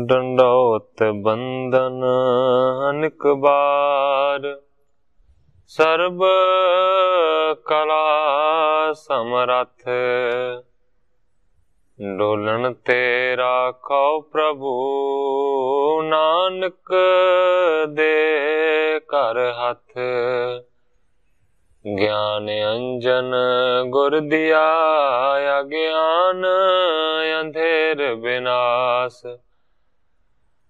ਡੰਡੋਤ ਬੰਦਨ ਅਨਕ ਬਾਰ, ਸਰਬ ਕਲਾ ਸਮਰੱਥ। ਡੋਲਣ ਤੇ ਰਾਖੋ ਪ੍ਰਭੂ, ਨਾਨਕ ਦੇ ਘਰ ਹੱਥ। ਗਿਆਨ ਅੰਜਨ ਗੁਰ ਦਿਆ, ਅਗਿਆਨ ਅੰਧੇਰ ਬਿਨਾਸ਼।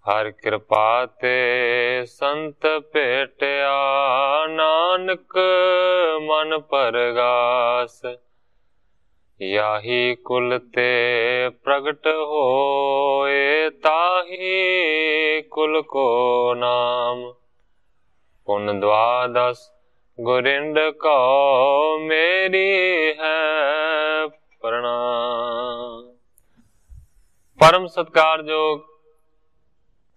ਹਰ ਕਿਰਪਾ ਤੇ ਸੰਤ ਭੇਟਿਆ, ਨਾਨਕ ਮਨ ਪਰਗਾਸ। ਯਾਹੀ ਕੁਲ ਤੇ ਪ੍ਰਗਟ ਹੋਏ, ਤਾਹੀ ਕੁਲ ਕੋ ਨਾਮ। ਪੁਨ ਦਵਾਦਸ ਗੁਰਿੰਦ ਕਉ, ਮੇਰੀ ਹੈ ਪ੍ਰਣਾਮ। ਪਰਮ ਸਤਿਕਾਰਯੋਗ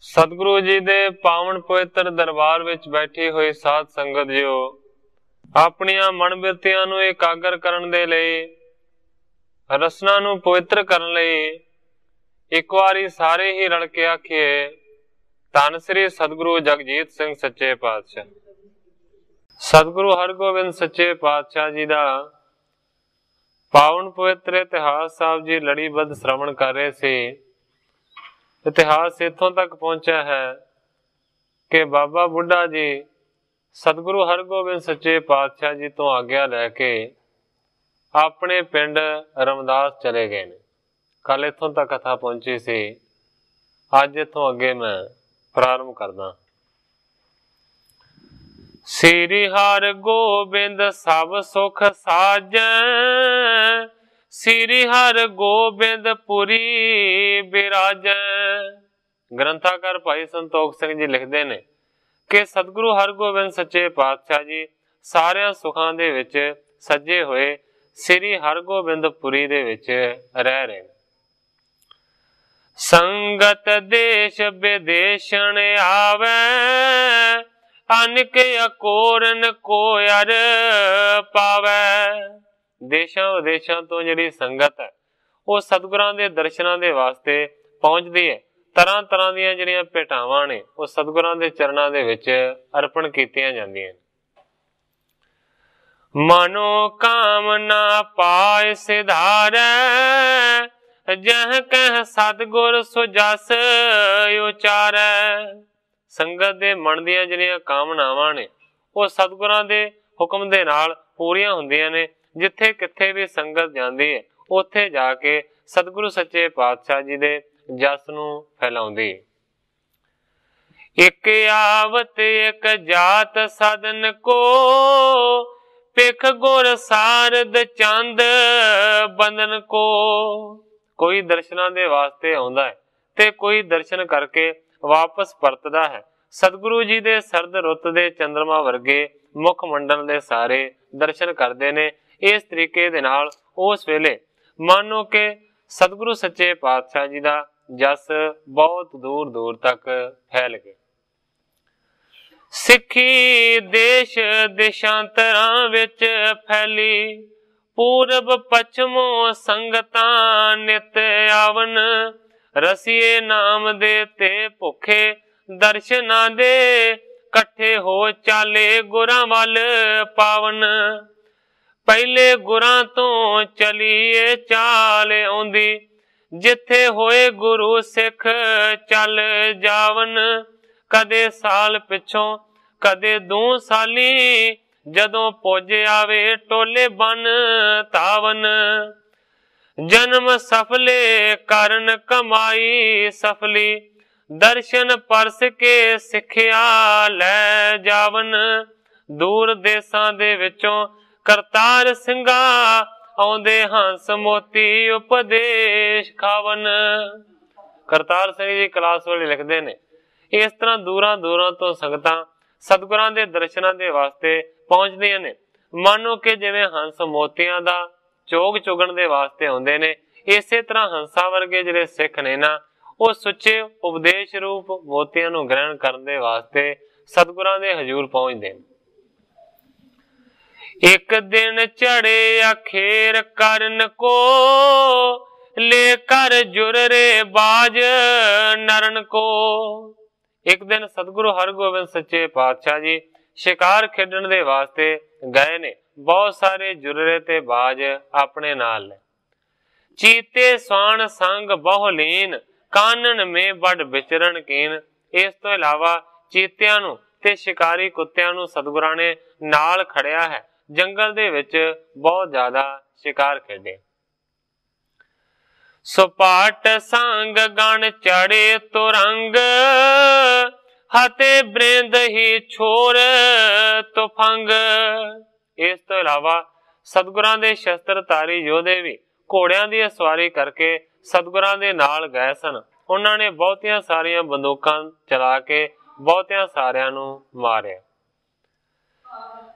ਸਤਿਗੁਰੂ ਜੀ ਦੇ ਪਾਵਨ ਪਵਿੱਤਰ ਦਰਬਾਰ ਵਿੱਚ ਬੈਠੀ ਹੋਈ ਸਾਧ ਸੰਗਤ ਜੀਓ, ਆਪਣੀਆਂ ਮਨ ਬਿਰਤੀਆਂ ਨੂੰ ਇਕਾਗਰ ਕਰਨ ਦੇ ਲਈ, ਰਸਨਾ ਨੂੰ ਪਵਿੱਤਰ ਕਰਨ ਲਈ ਇੱਕ ਵਾਰੀ ਸਾਰੇ ਹੀ ਰਲ ਕੇ ਆਖੀਏ, ਧੰਨ ਸ੍ਰੀ ਸਤਿਗੁਰੂ ਜਗਜੀਤ ਸਿੰਘ ਸੱਚੇ ਪਾਤਸ਼ਾਹ। ਸਤਿਗੁਰੂ ਹਰਗੋਬਿੰਦ ਸੱਚੇ ਪਾਤਸ਼ਾਹ ਜੀ ਦਾ ਪਾਵਨ ਪਵਿੱਤਰ ਇਤਿਹਾਸ ਸਾਹਿਬ ਜੀ ਲੜੀਬੱਧ ਸ਼੍ਰਵਣ ਕਰ ਰਹੇ ਸੀ। ਇਤਿਹਾਸ ਇੱਥੋਂ ਤੱਕ ਪਹੁੰਚਿਆ ਹੈ ਕਿ ਬਾਬਾ ਬੁੱਢਾ ਜੀ ਸਤਿਗੁਰੂ ਹਰਗੋਬਿੰਦ ਸੱਚੇ ਪਾਤਸ਼ਾਹ ਜੀ ਤੋਂ ਆਗਿਆ ਲੈ ਕੇ ਆਪਣੇ ਪਿੰਡ ਰਮਦਾਸ ਚਲੇ ਗਏ ਨੇ। ਕੱਲ ਇੱਥੋਂ ਤੱਕ ਕਥਾ ਪਹੁੰਚੀ ਸੀ। ਅੱਜ ਇੱਥੋਂ ਅੱਗੇ ਮੈਂ ਪ੍ਰਾਰੰਭ ਕਰਦਾ। ਸ੍ਰੀ ਹਰਗੋਬਿੰਦ ਸਭ ਸੁਖ ਸਾਜੈ, ਸ੍ਰੀ ਹਰਗੋਬਿੰਦ ਪੁਰੀ ਬਿਰਾਜੈ। ਗ੍ਰੰਥਾਕਾਰ ਭਾਈ ਸੰਤੋਖ ਸਿੰਘ ਜੀ ਲਿਖਦੇ ਨੇ ਕਿ ਸਤਿਗੁਰੂ ਹਰਗੋਬਿੰਦ ਸੱਚੇ ਪਾਤਸ਼ਾਹ ਜੀ ਸਾਰਿਆਂ ਸੁਖਾਂ ਦੇ ਵਿੱਚ ਸੱਜੇ ਹੋਏ ਸ੍ਰੀ ਹਰਗੋਬਿੰਦ ਪੁਰੀ ਦੇ ਵਿੱਚ ਰਹਿ ਰਹੇ ਨੇ। ਸੰਗਤ ਦੇਸ਼ ਵਿਦੇਸ਼ਣ ਆਵੈ, ਅਨਕ ਅਕੋਰਨ ਕੋ ਅਰ ਪਾਵੈ। ਦੇਸ਼ਾਂ ਵਿਦੇਸ਼ਾਂ ਤੋਂ ਜਿਹੜੀ ਸੰਗਤ ਹੈ ਉਹ ਸਤਿਗੁਰਾਂ ਦੇ ਦਰਸ਼ਨਾਂ ਦੇ ਵਾਸਤੇ ਪਹੁੰਚਦੀ ਹੈ। ਤਰ੍ਹਾਂ ਤਰ੍ਹਾਂ ਦੀਆਂ ਜਿਹੜੀਆਂ ਭੇਟਾਵਾਂ ਨੇ ਉਹ ਸਤਿਗੁਰਾਂ ਦੇ ਚਰਨਾਂ ਦੇ ਵਿੱਚ ਅਰਪਣ ਕੀਤੀਆਂ ਜਾਂਦੀਆਂ ਨੇ। ਮਨੋ ਕਾਮਨਾ ਪਾਇ ਸਿਧਾਰੈ, ਜਹ ਕਹਿ ਸਤਿਗੁਰ ਸੋ ਜਸ ਉਚਾਰੈ। ਸੰਗਤ ਦੇ ਮਨ ਦੀਆਂ ਜਿਹੜੀਆਂ ਕਾਮਨਾਵਾਂ ਨੇ ਉਹ ਸਤਿਗੁਰਾਂ ਦੇ ਹੁਕਮ ਦੇ ਨਾਲ ਪੂਰੀਆਂ ਹੁੰਦੀਆਂ ਨੇ। ਜਿੱਥੇ ਕਿੱਥੇ ਵੀ ਸੰਗਤ ਜਾਂਦੀ ਹੈ ਉੱਥੇ ਜਾ ਕੇ ਸਤਿਗੁਰੂ ਸੱਚੇ ਪਾਤਸ਼ਾਹ ਜੀ ਦੇ ਜਸ ਨੂੰ ਫੈਲਾਉਂਦੀ। ਇੱਕ ਆਵਤ ਇੱਕ ਜਾਤ ਸਦਨ ਕੋ, ਪਿਖ ਗੁਰ ਸਾਰਦ ਚੰਦ ਬੰਦਨ ਕੋ। ਕੋਈ ਦਰਸ਼ਨਾਂ ਦੇ ਵਾਸਤੇ ਆਉਂਦਾ ਹੈ ਤੇ ਕੋਈ ਦਰਸ਼ਨ ਕਰਕੇ ਵਾਪਸ ਪਰਤਦਾ ਹੈ। ਸਤਿਗੁਰੂ ਜੀ ਦੇ ਸਰਦ ਰੁੱਤ ਦੇ ਚੰਦਰਮਾ ਵਰਗੇ ਮੁਖ ਮੰਡਲ ਦੇ ਸਾਰੇ ਦਰਸ਼ਨ ਕਰਦੇ ਨੇ। ਇਸ ਤਰੀਕੇ ਦੇ ਨਾਲ ਉਸ ਵੇਲੇ ਮਾਨੋ ਕਿ ਸਤਿਗੁਰੂ ਸੱਚੇ ਪਾਤਸ਼ਾਹ ਜੀ ਦਾ ਜਸ ਬਹੁਤ ਦੂਰ ਦੂਰ ਤੱਕ ਫੈਲ ਗਿਆ। ਸਿੱਖੀ ਦੇਸ਼ ਦੇਸ਼ਾਂਤਰਾਂ ਵਿੱਚ ਫੈਲੀ, ਪੂਰਬ ਪੱਛਮੋਂ ਸੰਗਤਾਂ ਨਿਤ ਆਵਨ। ਰਸੀਏ ਨਾਮ ਦੇ ਤੇ ਭੁੱਖੇ ਦਰਸ਼ਨਾਂ ਦੇ, ਇਕੱਠੇ ਹੋ ਚਾਲੇ ਗੁਰਾਂ ਵੱਲ ਪਾਵਨ। ਪਹਿਲੇ ਗੁਰਾਂ ਤੋਂ ਚਲੀਏ ਚਾਲ ਆਉਂਦੀ, ਜਿੱਥੇ ਹੋਏ ਗੁਰੂ ਸਿੱਖ ਚੱਲ ਜਾਵਨ। ਕਦੇ ਸਾਲ ਪਿੱਛੋਂ ਕਦੇ 2 ਸਾਲੀ, ਜਦੋਂ ਪੁੱਜ ਆਵੇ ਟੋਲੇ ਬਨ ਧਾਵਨ। ਜਨਮ ਸਫਲੇ ਕਰਨ ਕਮਾਈ ਸਫਲੀ, ਦਰਸ਼ਨ ਪਰਸ ਕੇ ਸਿੱਖਿਆ ਲੈ ਜਾਵਨ। ਦੂਰ ਦੇਸਾਂ ਦੇ ਵਿੱਚੋਂ ਕਰਤਾਰ ਸਿੰਘਾ, ਆਉਂਦੇ ਹੰਸ ਮੋਤੀ ਉਪਦੇਸ਼ ਖਾਵਨ। ਕਰਤਾਰ ਸਿੰਘ ਜੀ ਕਲਾਸ ਵਾਲੇ ਲਿਖਦੇ ਨੇ, ਇਸ ਤਰ੍ਹਾਂ ਦੂਰਾਂ ਦੂਰਾਂ ਤੋਂ ਸੰਗਤਾਂ ਸਤਿਗੁਰਾਂ ਦੇ ਦਰਸ਼ਨਾਂ ਦੇ ਵਾਸਤੇ ਪਹੁੰਚਦੀਆਂ ਨੇ। ਮਾਨੋ ਕਿ ਜਿਵੇਂ ਹੰਸ ਮੋਤੀਆਂ ਦਾ ਚੋਗ ਚੁਗਣ ਦੇ ਵਾਸਤੇ ਆਉਂਦੇ ਨੇ। ਇਸੇ ਤਰ੍ਹਾਂ ਹੰਸਾਂ ਵਰਗੇ ਜਿਹੜੇ ਸਿੱਖ ਨੇ ਨਾ, ਉਹ ਸੁੱਚੇ ਉਪਦੇਸ਼ ਰੂਪ ਮੋਤੀਆਂ ਨੂੰ ਗ੍ਰਹਿਣ ਕਰਨ ਦੇ ਵਾਸਤੇ ਸਤਿਗੁਰਾਂ ਦੇ ਹਜ਼ੂਰ ਪਹੁੰਚਦੇ ਨੇ। ਇੱਕ ਦਿਨ ਚੜੇ ਅਖੇਰ ਕਰਨ ਕੋ, ਲੈ ਕਰ ਜੁਰਰੇ ਬਾਜ ਨਰਨ ਕੋ। ਇੱਕ ਦਿਨ ਸਤਿਗੁਰੂ ਹਰਗੋਬਿੰਦ ਸੱਚੇ ਪਾਤਸ਼ਾਹ ਜੀ ਸ਼ਿਕਾਰ ਖੇਡਣ ਦੇ ਵਾਸਤੇ ਗਏ ਨੇ। ਬਹੁਤ ਸਾਰੇ ਜੁਰਰੇ ਤੇ ਬਾਜ ਆਪਣੇ ਨਾਲ ਨੇ। ਚੀਤੇ ਸਵਾਨ ਸੰਗ ਬਹੁ ਲੀਨ, ਕਾਨਨ ਮੇ ਬੜ ਵਿਚਰਨ ਕੀਨ। ਇਸ ਤੋਂ ਇਲਾਵਾ ਚੀਤਿਆਂ ਨੂੰ ਤੇ ਸ਼ਿਕਾਰੀ ਕੁੱਤਿਆਂ ਨੂੰ ਸਤਿਗੁਰਾਂ ਨੇ ਨਾਲ ਖੜਿਆ ਹੈ। ਜੰਗਲ ਦੇ ਵਿੱਚ ਬਹੁਤ ਜ਼ਿਆਦਾ ਸ਼ਿਕਾਰ ਖੇਡੇ। ਸੁਪਾਟ ਸੰਗ ਗਣ ਚੜੇ ਤੁਰੰਗ, ਹਤੇ ਬ੍ਰਿੰਦ ਹੀ ਛੋਰ ਤੁਫੰਗ। ਇਸ ਤੋਂ ਇਲਾਵਾ ਸਤਿਗੁਰਾਂ ਦੇ ਸ਼ਸਤਰਧਾਰੀ ਯੋਧੇ ਵੀ ਘੋੜਿਆਂ ਦੀ ਸਵਾਰੀ ਕਰਕੇ ਸਤਿਗੁਰਾਂ ਦੇ ਨਾਲ ਗਏ ਸਨ। ਉਹਨਾਂ ਨੇ ਬਹੁਤੀਆਂ ਸਾਰੀਆਂ ਬੰਦੂਕਾਂ ਚਲਾ ਕੇ ਬਹੁਤਿਆਂ ਸਾਰਿਆਂ ਨੂੰ ਮਾਰਿਆ।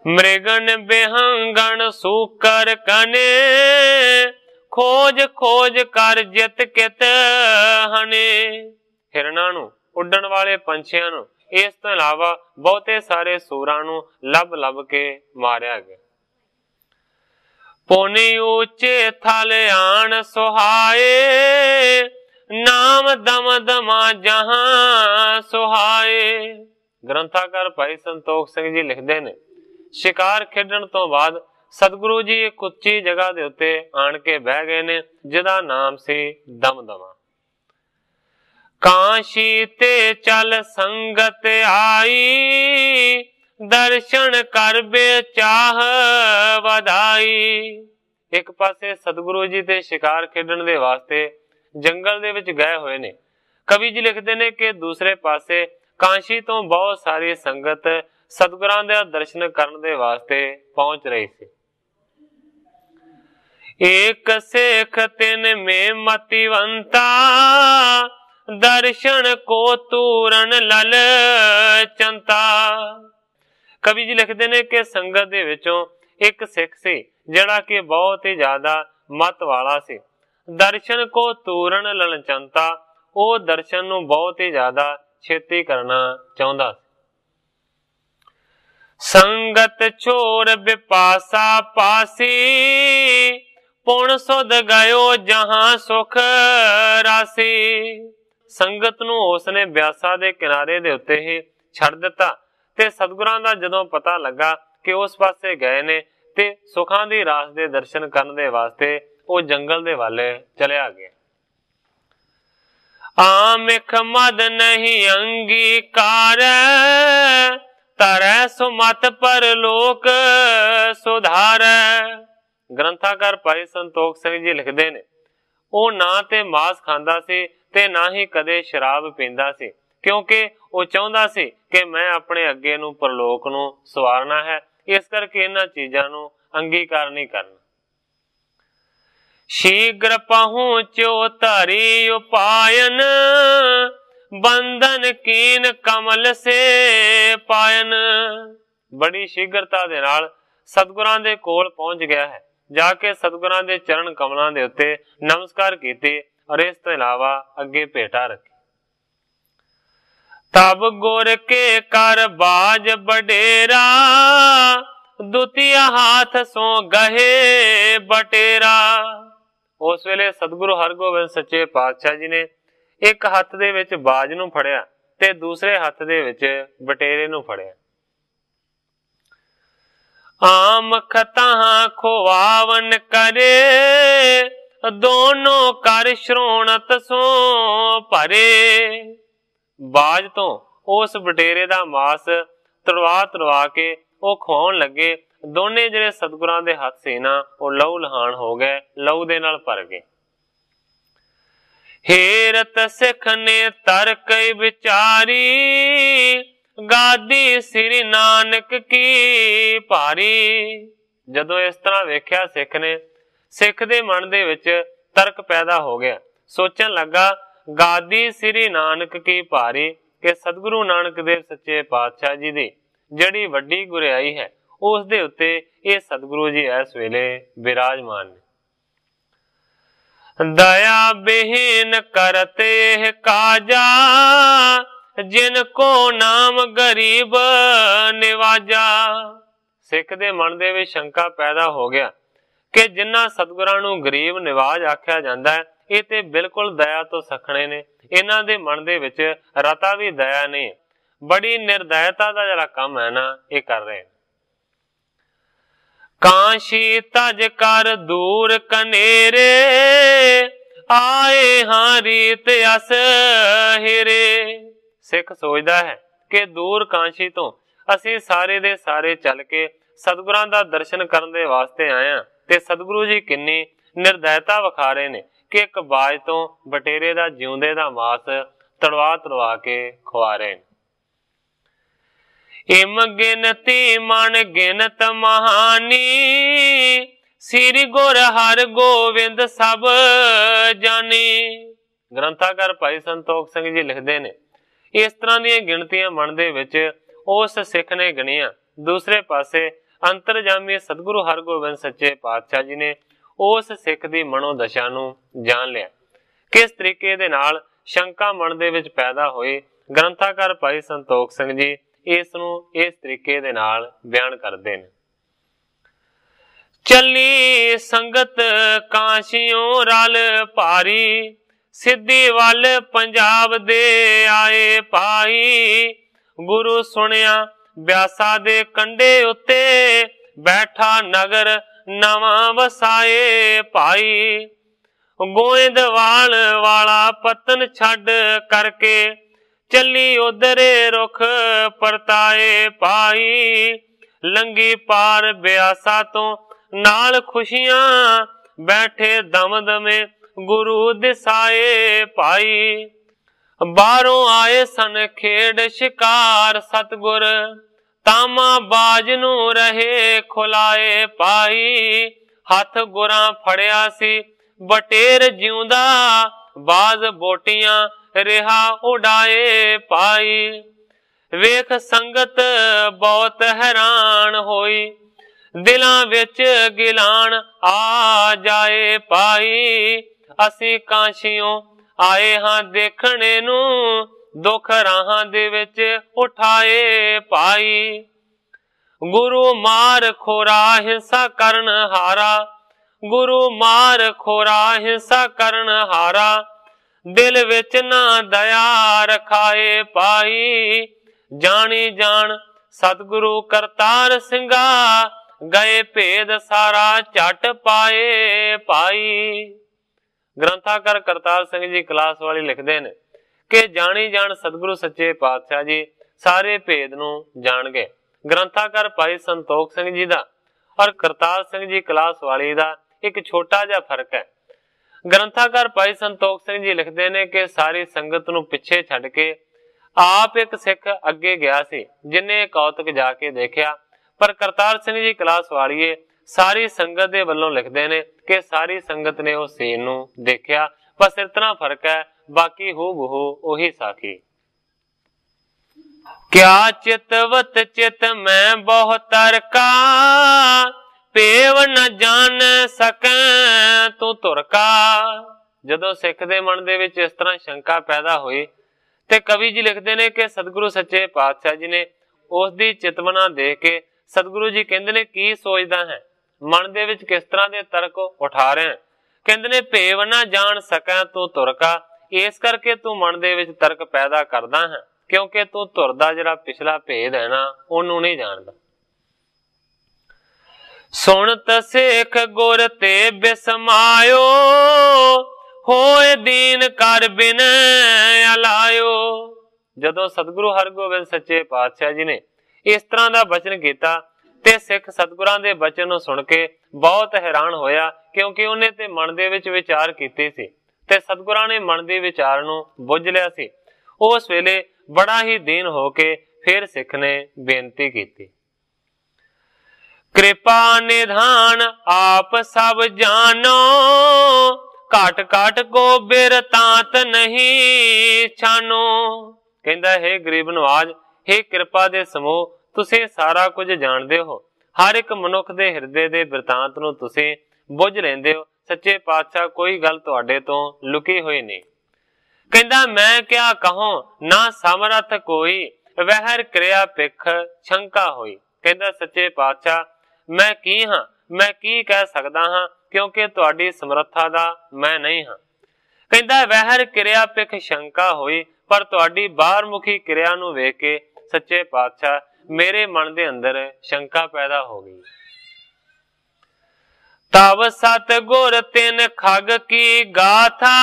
ਮ੍ਰਿਗਨ ਬਿਹੰਗਣ ਸੂਕਰ ਕਨੇ, ਖੋਜ ਖੋਜ ਕਰ ਜਿਤ ਕਿਤ ਹਨੇ। ਹਿਰਨਾਂ ਨੂੰ, ਉੱਡਣ ਵਾਲੇ ਪੰਛੀਆਂ ਨੂੰ, ਇਸ ਤੋਂ ਇਲਾਵਾ ਬਹੁਤੇ ਸਾਰੇ ਸੂਰਾਂ ਨੂੰ ਲੱਭ ਲੱਭ ਕੇ ਮਾਰਿਆ ਗਿਆ। ਪੁਨੀ ਉੱਚੇ ਥਲ ਆਣ ਸੁਹਾਏ, ਨਾਮ ਦਮ ਦਮਾ ਜਹਾਂ ਸੁਹਾਏ। ਗ੍ਰੰਥਾਕਾਰ ਭਾਈ ਸੰਤੋਖ ਸਿੰਘ ਜੀ ਲਿਖਦੇ ਨੇ, ਸ਼ਿਕਾਰ ਖੇਡਣ ਤੋਂ ਬਾਅਦ ਸਤਿਗੁਰੂ ਜੀ ਇੱਕ ਉੱਚੀ ਜਗ੍ਹਾ ਦੇ ਉੱਤੇ ਆਣ ਕੇ ਬਹਿ ਗਏ ਨੇ, ਜਿਹਦਾ ਨਾਮ ਸੀ ਦਮਦਮਾ। ਕਾਂਸ਼ੀ ਤੇ ਚੱਲ ਸੰਗਤ ਆਈ, ਦਰਸ਼ਨ ਕਰ ਬੇਚਾਹ ਵਧਾਈ। ਇੱਕ ਪਾਸੇ ਸਤਿਗੁਰੂ ਜੀ ਤੇ ਸ਼ਿਕਾਰ ਖੇਡਣ ਦੇ ਵਾਸਤੇ ਜੰਗਲ ਦੇ ਵਿੱਚ ਗਏ ਹੋਏ ਨੇ। ਕਵੀ ਜੀ ਲਿਖਦੇ ਨੇ ਕਿ ਦੂਸਰੇ ਪਾਸੇ ਕਾਂਸ਼ੀ ਤੋਂ ਬਹੁਤ ਸਾਰੀ ਸੰਗਤ ਸਤਿਗੁਰਾਂ ਦੇ ਦਰਸ਼ਨ ਕਰਨ ਦੇ ਵਾਸਤੇ ਪਹੁੰਚ ਰਹੀ ਸੀ। ਏਕ ਸੇਖ ਤਿਨ ਮੇ ਮਤੀਵੰਤਾ, ਦਰਸ਼ਨ ਕੋ ਤੂਰਨ ਲਲ ਚੰਤਾ। ਕਵੀ ਜੀ ਲਿਖਦੇ ਨੇ ਕਿ ਸੰਗਤ ਦੇ ਵਿੱਚੋਂ ਇੱਕ ਸਿੱਖ ਸੀ ਜਿਹੜਾ ਕਿ ਬਹੁਤ ਹੀ ਜ਼ਿਆਦਾ ਮਤ ਵਾਲਾ ਸੀ। ਦਰਸ਼ਨ ਕੋ ਤੂਰਨ ਲਲਚੰਤਾ, ਉਹ ਦਰਸ਼ਨ ਨੂੰ ਬਹੁਤ ਹੀ ਜ਼ਿਆਦਾ ਛੇਤੀ ਕਰਨਾ ਚਾਹੁੰਦਾ ਸੀ। ਸੰਗਤ ਛੋਰ ਬਿਪਾਸਾ ਪਾਸੀ, ਪੁਣ ਸੁਧ ਗਇਓ ਜਹਾਂ ਸੁਖ ਰਾਸੀ। ਸੰਗਤ ਨੂੰ ਉਸਨੇ ਬਿਆਸਾ ਦੇ ਕਿਨਾਰੇ ਦੇ ਉੱਤੇ ਹੀ ਛੱਡ ਦਿੱਤਾ ਤੇ ਸਤਿਗੁਰਾਂ ਦਾ ਜਦੋਂ ਪਤਾ ਲੱਗਾ ਕਿ ਉਸ ਪਾਸੇ ਗਏ ਨੇ ਤੇ ਸੁਖਾਂ ਦੀ ਰਾਸ ਦੇ ਦਰਸ਼ਨ ਕਰਨ ਦੇ ਵਾਸਤੇ ਉਹ ਜੰਗਲ ਦੇ ਵੱਲ ਚਲਿਆ ਗਿਆ। ਆਮਿਖ ਮਦ ਨਹੀਂ ਅੰਗੀਕਾਰ, ਤਰੈ ਸੁਮਤ ਪਰ ਲੋਕ ਸੁਧਾਰ। ਗ੍ਰੰਥਾਕਾਰ ਭਾਈ ਸੰਤੋਖ ਸਿੰਘ ਜੀ ਲਿਖਦੇ ਨੇ, ਉਹ ਨਾ ਤੇ ਮਾਸ ਖਾਂਦਾ ਸੀ ਤੇ ਨਾ ਹੀ ਕਦੇ ਸ਼ਰਾਬ ਪੀਂਦਾ ਸੀ, ਕਿਉਂਕਿ ਉਹ ਚਾਹੁੰਦਾ ਸੀ ਕਿ ਮੈਂ ਆਪਣੇ ਅੱਗੇ ਨੂੰ ਪਰਲੋਕ ਨੂੰ ਸਵਾਰਨਾ ਹੈ। ਇਸ ਕਰਕੇ ਇਹਨਾਂ ਚੀਜ਼ਾਂ ਨੂੰ ਅੰਗੀਕਾਰ ਨਹੀਂ ਕਰਨਾ। ਸ਼ੀਘਰ ਪਹੁੰਚੋ ਧਰੀ ਉਪਾਇਨ, ਬੰਧਨ ਕੀਨ ਕਮਲ ਸੇ ਪਾਇਨ। ਬੜੀ ਸ਼ੀਘਰਤਾ ਦੇ ਨਾਲ ਸਤਿਗੁਰਾਂ ਦੇ ਕੋਲ ਪਹੁੰਚ ਗਿਆ ਹੈ। ਜਾ ਕੇ ਸਤਿਗੁਰਾਂ ਦੇ ਚਰਨ ਕਮਲਾਂ ਦੇ ਉੱਤੇ ਨਮਸਕਾਰ ਕੀਤੀ ਔਰ ਇਸ ਤੋਂ ਇਲਾਵਾ ਅੱਗੇ ਭੇਟਾ ਰੱਖੀ। ਤਬ ਗੁਰ ਕੇ ਕਰ ਬਾਜ ਬਡੇਰਾ, ਦੁਤੀਆ ਹਾਥ ਸੋ ਗਹੇ ਬਟੇਰਾ। ਉਸ ਵੇਲੇ ਸਤਿਗੁਰੂ ਹਰਗੋਬਿੰਦ ਸੱਚੇ ਪਾਤਸ਼ਾਹ ਜੀ ਨੇ ਇੱਕ ਹੱਥ ਦੇ ਵਿੱਚ ਬਾਜ ਨੂੰ ਫੜਿਆ ਤੇ ਦੂਸਰੇ ਹੱਥ ਦੇ ਵਿੱਚ ਬਟੇਰੇ ਨੂੰ ਫੜਿਆ। ਆਮ ਖਤਾਂ ਖੁਆਵਨ ਕਰੇ, ਦੋਨੋਂ ਕਰ ਸ਼੍ਰੋਣਤ ਸੋ ਭਰੇ। ਬਾਜ ਤੋਂ ਉਸ ਬਟੇਰੇ ਦਾ ਮਾਸ ਤੁੜਵਾ ਕੇ ਉਹ ਖਵਾਉਣ ਲੱਗੇ। ਦੋਨੇ ਜਿਹੜੇ ਸਤਿਗੁਰਾਂ ਦੇ ਹੱਥ ਸੀ ਨਾ, ਉਹ ਲਹੂ ਲਹਾਨ ਹੋ ਗਏ, ਲਹੂ ਦੇ ਨਾਲ ਭਰ ਗਏ। ਹੇਰਤ ਸਿੱਖ ਨੇ ਤਰਕ ਵਿਚਾਰੀ, ਗਾਦੀ ਸ੍ਰੀ ਨਾਨਕ ਕੀ ਭਾਰੀ। ਜਦੋਂ ਇਸ ਤਰ੍ਹਾਂ ਵੇਖਿਆ ਸਿੱਖ ਨੇ, ਸਿੱਖ ਦੇ ਮਨ ਦੇ ਵਿੱਚ ਤਰਕ ਪੈਦਾ ਹੋ ਗਿਆ। ਸੋਚਣ ਲੱਗਾ, ਗਾਦੀ ਸ੍ਰੀ ਨਾਨਕ ਕੀ ਭਾਰੀ, ਕਿ ਸਤਿਗੁਰੂ ਨਾਨਕ ਦੇਵ ਸੱਚੇ ਪਾਤਸ਼ਾਹ ਜੀ ਦੀ ਜਿਹੜੀ ਵੱਡੀ ਗੁਰਿਆਈ ਹੈ, ਉਸ ਦੇ ਉੱਤੇ ਇਹ ਸਤਿਗੁਰੂ ਜੀ ਇਸ ਵੇਲੇ ਬਿਰਾਜਮਾਨ ਨੇ। दया बिहीन करते काजा, जिनको नाम गरीब निवाजा। सिख दे मन दे विच शंका पैदा हो गया कि जिन्हां सतगुरां नूं गरीब निवाज आख्या जांदा है, ये ते बिल्कुल दया तो सखणे ने, इन्हां दे मन दे विच रता भी दया नहीं, बड़ी निर्दयता दा जिहड़ा काम है ना ये कर रहे। काशी तज कर दूर कनेरे, आए हां रीत अस हिरे। सिख सोचदा है कि दूर काशी तो असी सारे दे सारे चल के सतगुरां दा दर्शन करन दे वास्ते आए हां, ते सतगुरु जी किन्नी निर्दयता विखा रहे ने कि एक बाज तो बटेरे दा जिउंदे दा मास तड़वा तड़वा के खवा रहे ने। इम गिनती मन गिनत महानी, श्री गुर हर गोविंद सब जानी। ग्रंथाकार भाई संतोख सिंह जी लिखते ने, इस तरह दी गिनतियां मन दे विच उस सिख ने गिनिया। दूसरे पासे अंतरजामी सतगुरु हरगोबिंद सच्चे पातशाह जी ने उस सिख दी मनोदशा नूं जान लिया। किस तरीके दे नाल शंका मन दे विच पैदा होई, ग्रंथाकार भाई संतोख सिंह जी इस नूं इस तरीके दे नाल बयान करदे ने। चली संगत काशियों रल भारी, सिद्धि वल पंजाब दे आए पाई। गुरु सुनिया ब्यासा दे कंडे उत्ते, बैठा नगर नवा वसाए पाई। गोइंदवाल वाला पतन छड़ करके, चली उधरे रुख परताए पाई। लंगी पार ब्यासा तो नाल खुशियां, बैठे दम दमे गुरु दिसाए पाई। बारों आए सन खेड़ शिकार सतगुर, तामा बाज नू रहे खुलाए पाई। हथ गुरां फड़िया सी बटेर जिउंदा, बाज बोटियां रिहा उड़ाए पाई। वेख संगत बहुत हैरान होई, दिलां विच गिलान आ जाए पाई। असी काशियों आए हां देखने नू, दुख राहां दे विच उठाए पाई। गुरु मार खोरा हिंसा करन हारा, गुरु मार खोरा हिंसा करन हारा। दिल विच ना दया रखाए पाई। जानी जान सतगुरु करतार सिंगा, गए भेद सारा झट पाए पाई। ग्रंथाकार करतार सिंह जी क्लास वाली लिखते हैं कि जानी जान सतगुरु सच्चे पातशाह जी सारे भेद नूं जान गए। ग्रंथाकार भाई संतोख सिंह जी दा और करतार सिंह जी क्लास वाली दा एक छोटा जिहा फर्क है। ग्रंथाकार भाई संतोख सिंह जी लिखते हैं कि सारी संगत नूं पिछे छड्ड के आप एक सिख अगे गया सी, जिन्हें कौतक जाके देखा। पर करतार सिंह जी क्लास वालीए सारी संगत दे वल्लों लिखते हैं कि सारी संगत ने उस सीन नूं देखा। बस इतना फर्क है, बाकी हू बहू उही साखी। क्या चितवत चित मैं बहुतर का, पेव न जान सकै तू तुरका। जदों सिख दे मन दे विच इस तरह शंका पैदा हुई ते कवि जी लिखते हैं कि सतगुरु सच्चे पातशाह जी ने उस दी चितवना देख के सतगुरु जी कहते ने की सोचदा है, मन दे विच किस तरह दे तर्क उठा रहे हैं। कहते ने भेव ना जान सकै तू तुरका, इस करके तू मन दे विच तर्क पैदा करदा है क्योंकि तू तुर दा जिहड़ा पिछला भेद है ना उहनूं नहीं जानदा। सुनत सिख गुर ते बिसमायो, होए दीन कर बिन अलायो। जदों सतगुरु हरगोबिंद सच्चे पातशाह जी ने इस तरह का बचन किया ते सिख सतगुरां दे बचन नूं सुन के बहुत हैरान होया, क्योंकि उन्हें ते मन दे विच विचार कीते सी ते सतगुरां ने मन दे विचार नूं बुझ लिया सी। उस वेले बड़ा ही दीन होके फिर सिख ने बेनती की, कृपा निधान आप सब जानो, घट घट को बिरतांत नहीं छानो। कहंदा है गरीब नवाज, हे कृपा दे समूह तुसीं सारा कुछ जानदे हो, हर एक मनुख दे हिरदे दे बिरतांत नूं तुसीं बुझ लेंदे हो। सच्चे पातशाह कोई गल तुहाडे तो लुकी हुई नहीं। कहंदा मैं क्या कहूं ना समरथ कोई, वहर क्रिया पिख शंका होई। कहंदा सच्चे पातशाह मैं की हां, मैं की कह सकदा हां, क्योंकि तुहाडी समर्था दा मैं नहीं हां। कहंदा वहर क्रिया पिख शंका होई, पर तुहाडी बाहरमुखी क्रिया नूं वेख के सच्चे पातशाह मेरे मन दे अंदर शंका पैदा हो गई। तब सतगुर तिन खग की गाथा,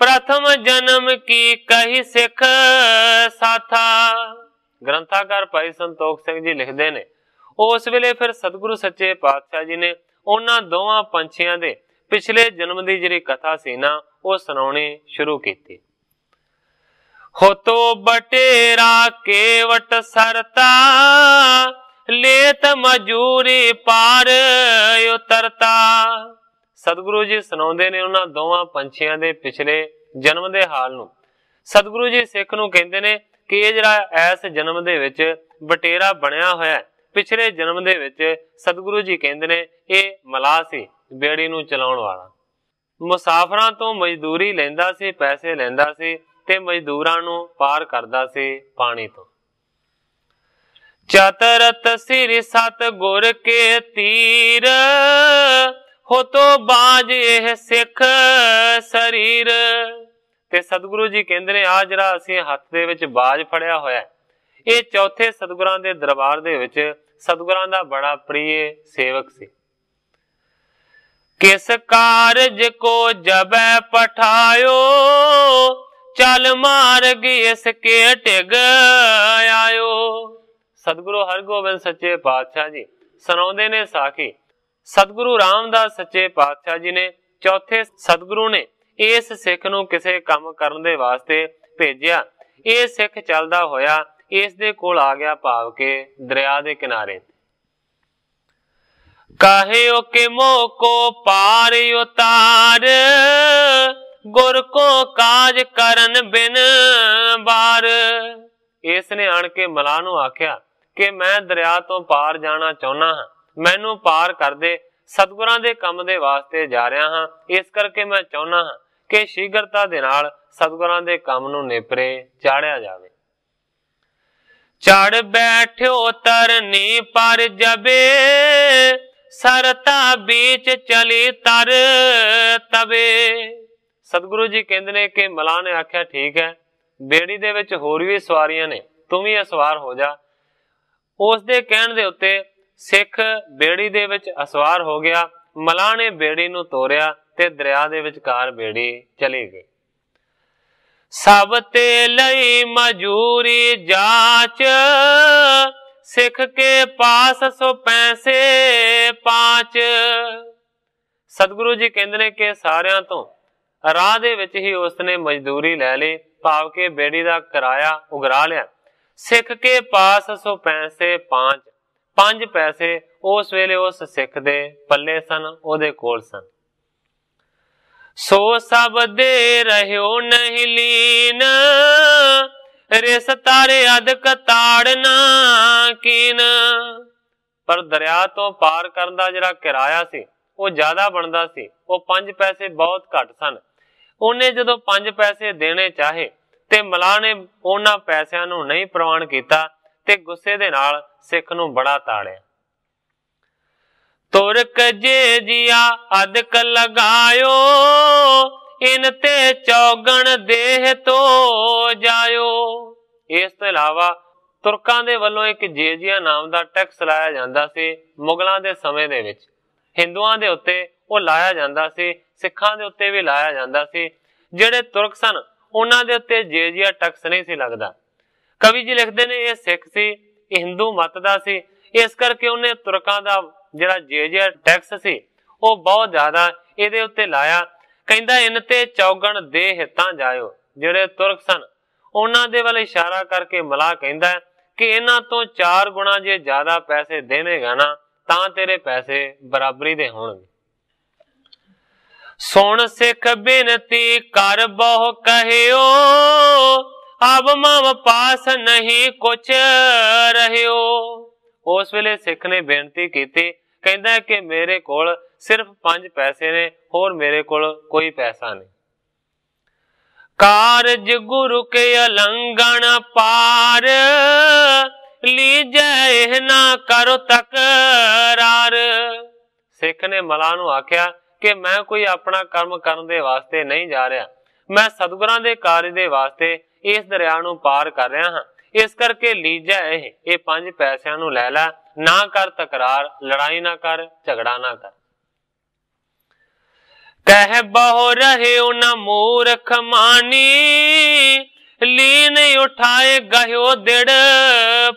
प्रथम जन्म की कही सिख साथा। ग्रंथाकार भाई संतोख सिंह जी लिखते ने उस वेले फिर सतगुरु सच्चे पातशाह जी ने उन्हां दोवां पंछियां दे पिछले जन्म की जिहड़ी कथा सी ना वो सुनाउणी शुरू की। हो तो बटेरा केवट सरता, लेत मजूरी पार उतरता। सतगुरु जी सुनाउंदे ने उन्हां दोवां पंछियां दे पिछले जन्म दे हाल नूं। सतगुरु जी सिख नूं कहंदे ने कि इह जिहड़ा ऐस जन्म दे विच बटेरा बनया होया है, पिछले जन्म दे विच सतगुरु जी कहंदे ने इह मलाह सी, बेड़ी नूं चलाउण वाला। मुसाफरां तो मजदूरी लैंदा सी, पैसे लैंदा सी ते मजदूरां नूं पार करदा सी पानी तो। चतरत सिर सतगुर के तीर, हो तो बाज एह सिख शरीर। ते सतगुरु जी कहंदे ने आ जिहड़ा असीं हत्थ दे विच बाज फड़िया होया, ਇਹ चौथे सतगुरां दे दरबार दे विच सतगुरां दा बड़ा प्रिय सेवक सी। किस कारज को जबै पठायो, चल मार्ग इसके टिग आयो। सतगुरु हरगोबिंद सच्चे पातशाह जी सुनाउंदे ने साखी। सतगुरु रामदास सच्चे पातशाह जी ने चौथे सतगुरु ने इस सिख नूं किसे काम करन दे वास्ते भेजिया। ਇਹ सिख चलदा होया इस दे कोल आ गया, भाव के दरिया दे किनारे। कहियो कि मोह को पार उतार, गुर को काज करन बिन बार। इसने आण के मलाह नूं आख्या कि मैं दरिया तो पार जाना चाहुंदा हां, मैनू पार कर दे, सतगुरां दे काम दे वास्ते जा रहा हां, इस करके मैं चाहुंदा हां कि शीघ्रता दे नाल सतगुरां दे काम नूं नेपरे चाढ़िया जावे। चढ़ बैठो तरनी पर जबे, सरता बीच चली तर तबे। सतगुरु जी कहंदे ने कि मलाह ने आख्या ठीक है, बेड़ी दे विच होर भी सवारियां ने, तू भी असवार हो जा। उस दे कहण दे उत्ते सिख बेड़ी दे विच असवार हो गया। मलाह ने बेड़ी नूं तोरिया ते दरिया दे विचकार बेड़ी चली गई। सब ते लई मजूरी जाच, सिख के पास सो पैसे पांच। सतगुरु जी कहंदे ने कि सारियां तो राह दे विच ही उसने मजदूरी लै ली, भाव के बेड़ी दा किराया उगरा लिया। सिख के पास सो पैसे पांच, 5 पैसे उस वेले उस सिख दे पल्ले सन, ओदे कोल सन। सो सब दे रह्यो नहीं लीन, रिस तारे अदक ताड़ना कीन। पर दरिया तो पार करन दा जिहड़ा किराया सी वो ज्यादा बनदा सी, वो 5 पैसे बहुत घट सन। उन्हें जदों 5 पैसे देने चाहे ते मलाह ने उन्हां पैसिਆਂ ਨੂੰ नहीं प्रवान कीता ते गुस्से दे नाल सिख ਨੂੰ बड़ा ताड़िया। तुरक जे जिया अदक लगायो, इन ते चौगण देह तो जायो। इस तो इलावा तुरकां दे वल्लों एक जेजिया नाम दा टैक्स लाया जांदा सी। मुगलां दे समय दे विच हिंदुआं दे उत्ते वो लाया जांदा सी, सिखां दे उत्ते भी लाया जांदा सी। जिहड़े तुरक सन उन्हां दे उत्ते जेजिया टैक्स नहीं सी लगदा। कवि जी लिखदे ने ये सिख सी, हिंदू मत दा सी, इस करके उन्हें तुरकां दा जिहड़ा जेजिया टैक्स सी वो बहुत ज्यादा इहदे उत्ते लाया। कहंदा इन ते चौगण दे हितां जायो। जिहड़े तुरक सन उन्हां दे वल इशारा करके मलाह कहंदा कि इन्हां तो 4 गुणा जे ज्यादा पैसे देवेगा ना तां तेरे पैसे बराबरी दे होणगे। सुन सिख बिनती कर बहु कहियो, अब मम पास नहीं कुछ रहियो। उस वेले सिख ने बेनती की कहता है कि मेरे कोल सिर्फ 5 पैसे ने, होर मेरे कोल कोई पैसा नहीं। कारज गुरु के अलंघन पार, लीजै ना करो तकरार। सिख ने मला नूं आख्या कि मैं कोई अपना कर्म करन दे वास्ते नहीं जा रहा, मैं सतगुरां दे कार्य दे वास्ते इस दरिया नूं पार कर रहा हां। इस करके लीजा ये 5 पैसिਆਂ ਨੂੰ ਲੈ ਲੈ, ना कर तकरार, लड़ाई ना कर, झगड़ा ना कर। कह बहु रहे न मूर्ख मानी, लीन उठाए गह्यो दिड़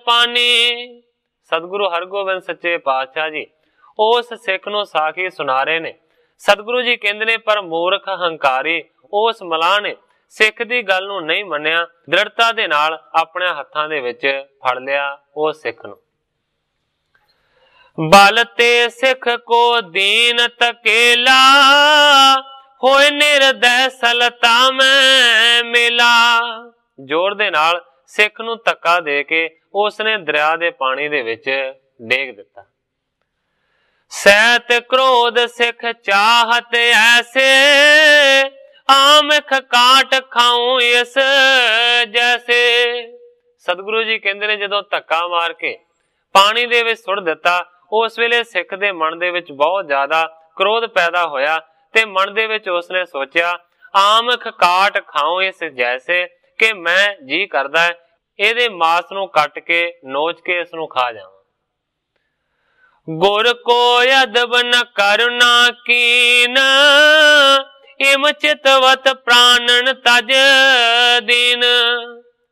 पानी। सतगुरु हरगोबिंद सच्चे पातशाह जी उस सिख नूं साखी सुना रहे ने। सतगुरु जी कहंदे ने पर मूर्ख हंकारी उस मलाह ने सिख दी गल नूं नहीं मन्निया, दृढ़ता दे नाल अपने हत्थां दे विच फड़ लिया उस सिख नूं। बल ते सिख को दीन तकेला, होए निर्दय सलता में मिला। जोर दे नाल सिख नूं धक्का दे के उसने दरिया दे पानी दे विच डेग दिता। सैत क्रोध सिख चाहत ऐसे, आमख काट खाऊं इस जैसे। सतगुरु जी कहंदे ने जदों धक्का मार के पानी दे विच सुट दिता, उस वेले सिख दे मन दे विच बहुत ज्यादा क्रोध पैदा होया ते मन दे विच उसने सोचा आमख काट खाऊं इस जैसे, कि मैं जी करदा है इहदे मांस नूं कट के नोच के इस नूं खा जावां। गुर को अदब न करुणा कीन, इम चितवत प्राणन तज दीन।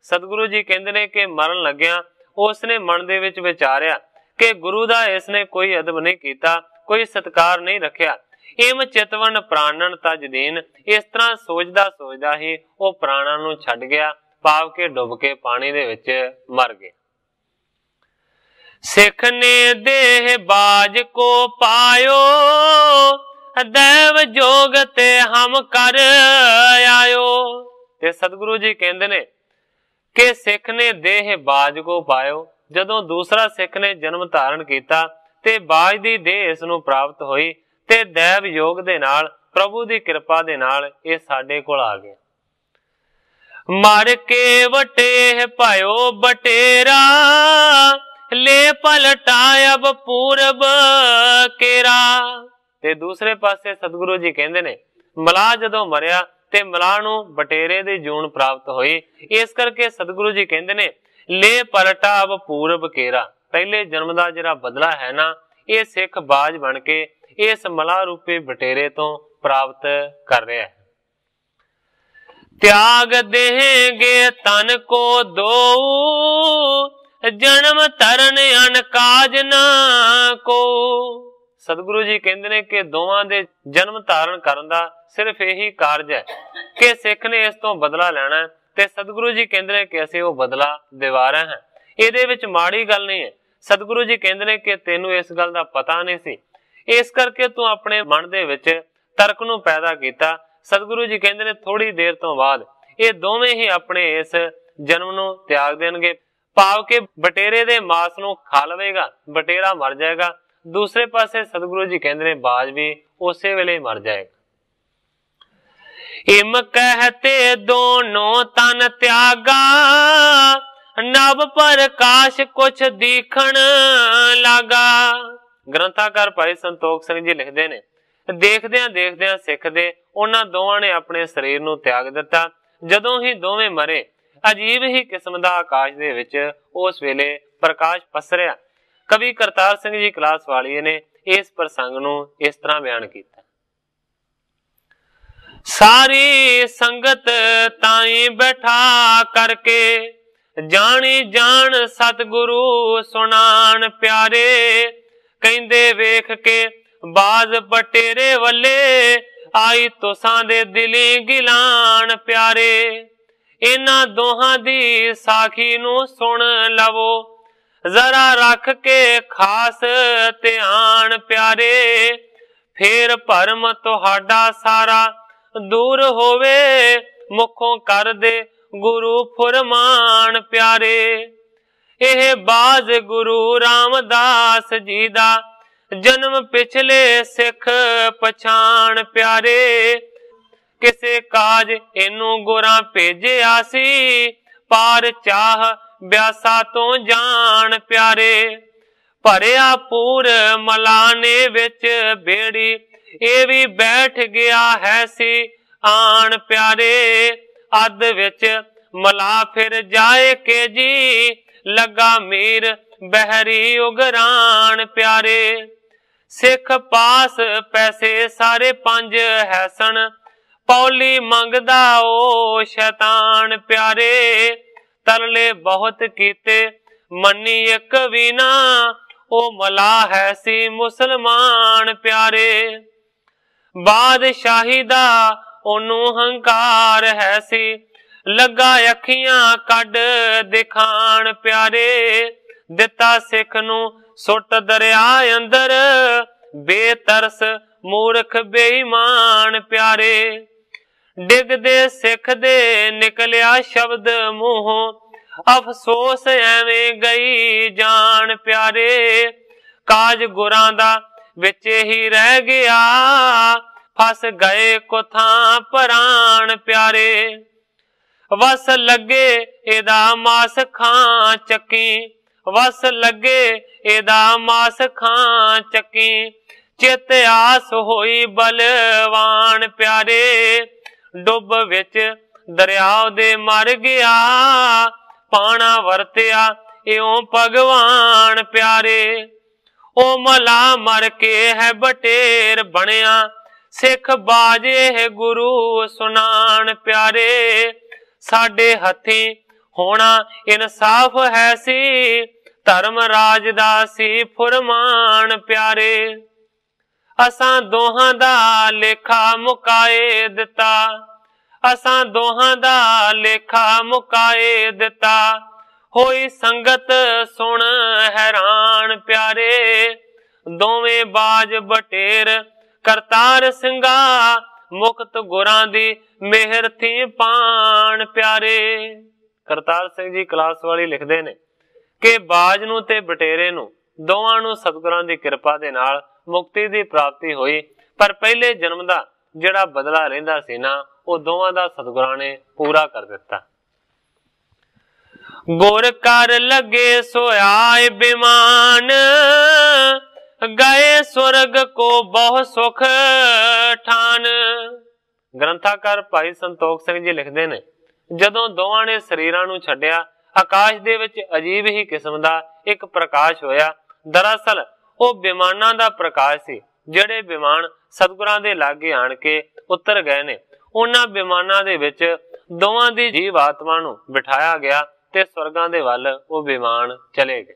सतगुरु जी कहंदे ने कि मरन लग्या उसने मन दे विच विचारिया कि गुरु दा इसने कोई अदब नहीं कीता, कोई सत्कार नहीं रखिया। इम चितवन प्राणन तज दीन, इस तरह सोचदा सोचदा ही वो प्राणा नूं छड्ड गया, पाव के डुब के पानी दे विच मर गया। सिख ने देह बाज को पायो, दैव जोग ते हम कर आयो। ते सतगुरु जी कहंदे ने कि सिख ने देह बाज को पायो, जदों दूसरा सिख ने जन्म धारण किया ते बाज दी देह इस नूं प्राप्त हुई ते दैव योग दे नाल प्रभु दी कृपा दे नाल ये साडे कोल आ गया। मर के वटे पायो बटेरा, ले पलटाया अब पूरब केरा। ते दूसरे पासे सतगुरु जी कहंदे ने मलाह जदों मरिया ते मलाह नूं बटेरे दी जून प्राप्त हुई। इस करके सतगुरु जी कहंदे ने ले पलटा अब पूरब केरा। पहले जन्म दा जिहड़ा बदला है ना, ये सिख बाज बन के इस मलाह रूपी बटेरे तो प्राप्त कर रहा है। त्याग देंगे तन को दो, जन्म तरन अनकाज ना को। सतगुरु जी कहंदे ने कि दोवां दे जन्म धारण करन दा सिर्फ यही कारज है कि सिख ने इस तो बदला लेना है ते सतगुरु जी कहंदे ने कि असीं वो बदला दिवा रहे हैं। इहदे विच माड़ी गल नहीं है। सतगुरु जी कहंदे ने कि तैनूं इस गल दा पता नहीं सी, इस करके तू अपने मन दे विच तर्क नूं पैदा कीता। सतगुरु जी कहंदे ने थोड़ी देर तो बाद ये दोवें ही अपने इस जन्म नूं त्याग देणगे, भाव के बटेरे दे मांस नूं खा लवेगा, बटेरा मर जाएगा। दूसरे पासे सतगुरु जी कहंदे ने बाज भी उसे वेले मर जाएगा। इम कहते दोनों तन त्यागा, नव प्रकाश कुछ दिखण लागा। ग्रंथाकार भाई संतोख सिंह जी लिखते ने देखदियां देखदियां सिख दे उन्हां दोवां ने अपने शरीर नूं त्याग दिता। जदों ही दोवें मरे अजीब ही किस्म दा आकाश दे विच उस वेले प्रकाश पसरिया। कवि करतार सिंह जी कलास वालिए ने इस प्रसंग नूं इस तरह बयान किया। सारी संगत ताई बैठा करके, जानी जान सतगुरु सुनान प्यारे। कहंदे वेख के बाज बटेरे वल्ले, आई तुसां दे दिली गिलान प्यारे। इन्हां दोहां दी साखी नूं सुन लवो, जरा रख के खास ध्यान प्यारे। फिर भरम तुहाडा सारा दूर होवे, मुखों कर दे गुरु फुरमान प्यारे। यह बाज गुरु रामदास जी दा जन्म पिछले सिख पछाण प्यारे, किसे काज इनू गुरां भेजिया सी, पार चाह ब्यासा तो जान प्यारे। भरिया पूर मलाने विच बेड़ी, ये भी बैठ गया है सी आन प्यारे। अद विच मला फिर जाए के जी, लगा मीर बहरी उगरान प्यारे। सिख पास पैसे सारे 5 है सन, पौली मंगदा ओ शैतान प्यारे। तरले बहुत कीते मनी एक भी ना, ओ मला है सी मुसलमान प्यारे। बादशाही दा ओनू हंकार है सी, लगा अखियां कड दिखान प्यारे। दिता सिख नू सुट दरिया अंदर, बेतरस मूर्ख बेईमान प्यारे। डिगदे सिख दे निकलिया शब्द मूहों, अफसोस एवें गई जान प्यारे। काज गुरां दा विच ही रह गया, फस गए कुथां परान प्यारे। वस लगे एदा मास खां चक्की, वस लगे एदा मास खां चक्की। चित आस होई बलवान प्यारे, डुब विच दरियाव दे मर गया। पाना वरतिया इयों भगवान प्यारे। ओ मला मर के है बटेर बनिया, सिख बाजे है गुरु सुनान प्यारे। साडे हथी होना इंसाफ है सी, धर्म राज दा सी फुरमान प्यारे। असां दोहां दा लेखा मुकाए दिता, असां दोहां दा लेखा मुकाए दिता। होई संगत सुन हैरान प्यारे, दोवें बाज बटेर करतार सिंगा। मुक्त गुरां दी मेहर थी पान प्यारे। करतार सिंह जी क्लास वाली लिखदे ने कि बाज नू ते बटेरे नू दोवां नू सतगुरां दी किरपा दे नाल मुक्ति दी प्राप्ति होई, पर पहले जन्म दा जिहड़ा बदला रहिंदा सी ना, ਉਹ ਦੋਵਾਂ ਦਾ ਸਤਿਗੁਰਾਂ ਨੇ ਪੂਰਾ ਕਰ ਦਿੱਤਾ। ਗੁਰ ਕਰ ਲਗੇ ਸੋਇਆਏ ਬਿਮਾਨ, ਗਏ ਸੁਰਗ ਕੋ ਬਹੁ ਸੁਖ ਠਾਨ। ਗ੍ਰੰਥਾਕਾਰ ਭਾਈ ਸੰਤੋਖ ਸਿੰਘ ਜੀ ਲਿਖਦੇ ਨੇ, ਜਦੋਂ ਦੋਵਾਂ ਨੇ ਸਰੀਰਾਂ ਨੂੰ ਛੱਡਿਆ, ਆਕਾਸ਼ ਦੇ ਵਿੱਚ ਅਜੀਬ ਹੀ ਕਿਸਮ ਦਾ ਇੱਕ ਪ੍ਰਕਾਸ਼ ਹੋਇਆ। ਦਰਅਸਲ ਉਹ ਬਿਮਾਨਾਂ ਦਾ ਪ੍ਰਕਾਸ਼ ਸੀ, ਜਿਹੜੇ ਬਿਮਾਨ ਸਤਿਗੁਰਾਂ ਦੇ ਲਾਗੇ ਆਣ ਕੇ ਉਤਰ ਗਏ ਨੇ। ਉਹਨਾਂ ਬਿਮਾਨਾਂ ਦੇ ਵਿੱਚ ਦੋਵਾਂ ਦੀ ਜੀਵ ਆਤਮਾ ਨੂੰ ਬਿਠਾਇਆ ਗਿਆ ਤੇ ਸਵਰਗਾਂ ਦੇ ਵੱਲ ਉਹ ਬਿਮਾਨ ਚਲੇ ਗਏ।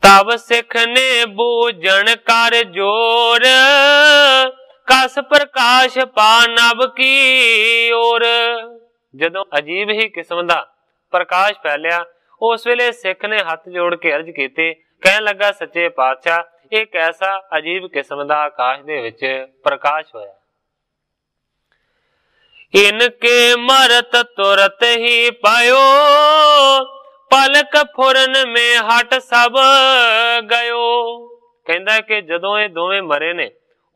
ਤਬ ਸਿੱਖ ਨੇ ਬੂਝਣ ਕਰ ਜੋਰ, ਕਸ ਪ੍ਰਕਾਸ਼ ਪਾ ਨਭ ਕੀ ਔਰ। ਜਦੋਂ ਅਜੀਬ ਹੀ ਕਿਸਮ ਦਾ ਪ੍ਰਕਾਸ਼ ਫੈਲਿਆ, ਉਸ ਵੇਲੇ ਸਿੱਖ ਨੇ ਹੱਥ ਜੋੜ ਕੇ ਅਰਜ਼ ਕੀਤੀ, ਕਹਿਣ ਲੱਗਾ, ਸੱਚੇ ਪਾਤਸ਼ਾਹ, ਇਹ ਕੈਸਾ ਅਜੀਬ ਕਿਸਮ ਦਾ ਆਕਾਸ਼ ਦੇ ਵਿੱਚ ਪ੍ਰਕਾਸ਼ ਹੋਇਆ। इनके मरत तुरत ही पायो, पलक फुरन में हट सब गयो। कहंदा कि जदों ये दोवें मरे ने,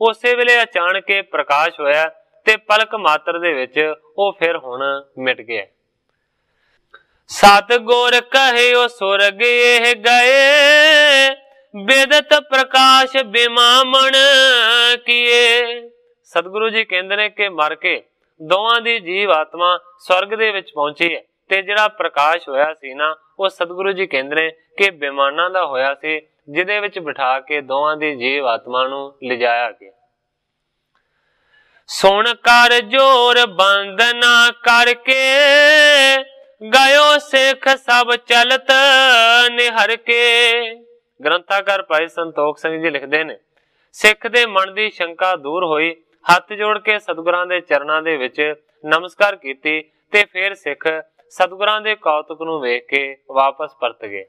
उसे वेले अचानक प्रकाश होया ते पलक मात्र दे विच ओ फिर हुण मिट गया। सतगुर कहे ओ सुरग ये गए, बेदत प्रकाश बिमामण किए। सतगुरु जी कहंदे ने कि मर के ਦੋਵਾਂ ਦੀ ਜੀਵ ਆਤਮਾ ਸਵਰਗ ਦੇ ਵਿੱਚ ਪਹੁੰਚੀ ਹੈ ਤੇ ਜਿਹੜਾ ਪ੍ਰਕਾਸ਼ ਹੋਇਆ ਸੀ ਨਾ, ਉਹ ਸਤਿਗੁਰੂ ਜੀ ਕਹਿੰਦੇ ਨੇ ਕਿ ਬਿਮਾਨਾਂ ਦਾ ਹੋਇਆ ਸੀ, ਜਿਹਦੇ ਵਿੱਚ ਬਿਠਾ ਕੇ ਦੋਵਾਂ ਦੀ ਜੀਵ ਆਤਮਾ ਨੂੰ ਲਿਜਾਇਆ ਗਿਆ। ਸੁਣ ਕਰ ਜੋਰ ਬੰਦਨਾ ਕਰਕੇ, ਗਇਓ ਸਿੱਖ ਸਭ ਚਲਤ ਨਿਹਰ ਕੇ। ਗ੍ਰੰਥਾਕਾਰ ਭਾਈ ਸੰਤੋਖ ਸਿੰਘ ਜੀ ਲਿਖਦੇ ਨੇ, ਸਿੱਖ ਦੇ ਮਨ ਦੀ ਸ਼ੰਕਾ ਦੂਰ ਹੋਈ। ਹੱਥ ਜੋੜ ਕੇ ਸਤਿਗੁਰਾਂ ਦੇ ਚਰਨਾਂ ਦੇ ਵਿੱਚ ਨਮਸਕਾਰ ਕੀਤੀ ਤੇ ਫਿਰ ਸਿੱਖ ਸਤਿਗੁਰਾਂ ਦੇ ਕੌਤਕ ਨੂੰ ਵੇਖ ਕੇ ਵਾਪਸ ਪਰਤ ਗਏ।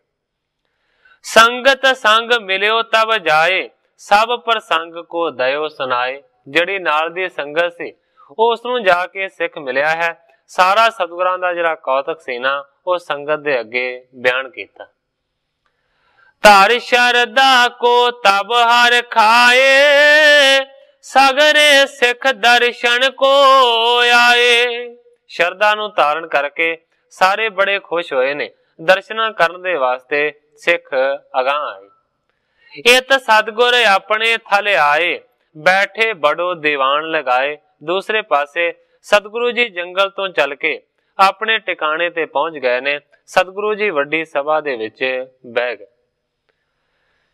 ਸੰਗਤ ਸੰਗ ਮਿਲਿਓ ਤਬ ਜਾਏ, ਸਭ ਪ੍ਰਸੰਗ ਕੋ ਦਇਓ ਸੁਨਾਏ। ਜਿਹੜੀ ਨਾਲ ਦੀ ਸੰਗਤ ਸੀ, ਉਸ ਨੂੰ ਜਾ ਕੇ ਸਿੱਖ ਮਿਲਿਆ ਹੈ। ਸਾਰਾ ਸਤਿਗੁਰਾਂ ਦਾ ਜਿਹੜਾ ਕੌਤਕ ਸੀ ਨਾ, ਉਹ ਸੰਗਤ ਦੇ ਅੱਗੇ ਬਿਆਨ ਕੀਤਾ। ਧਰ ਸ਼ਰਦਾ ਕੋ ਤਬ ਹਰ ਖਾਏ, ਸਗਰੇ ਸਿੱਖ ਦਰਸ਼ਨ ਕੋ ਆਏ। ਸ਼ਰਧਾ ਨੂੰ ਧਾਰਨ ਕਰਕੇ ਸਾਰੇ ਬੜੇ ਖੁਸ਼ ਹੋਏ ਨੇ, ਦਰਸ਼ਨਾਂ ਕਰਨ ਦੇ ਵਾਸਤੇ ਸਿੱਖ ਅਗਾਂਹ ਆਏ। ਇਤ ਸਤਿਗੁਰ ਆਪਣੇ ਥਲ ਆਏ, ਬੈਠੇ ਬੜੋ ਦੀਵਾਨ ਲਗਾਏ। ਦੂਸਰੇ ਪਾਸੇ ਸਤਿਗੁਰੂ ਜੀ ਜੰਗਲ ਤੋਂ ਚੱਲ ਕੇ ਆਪਣੇ ਟਿਕਾਣੇ ਤੇ ਪਹੁੰਚ ਗਏ ਨੇ। ਸਤਿਗੁਰੂ ਜੀ ਵੱਡੀ ਸਭਾ ਦੇ ਵਿੱਚ ਬਹਿ ਗਏ।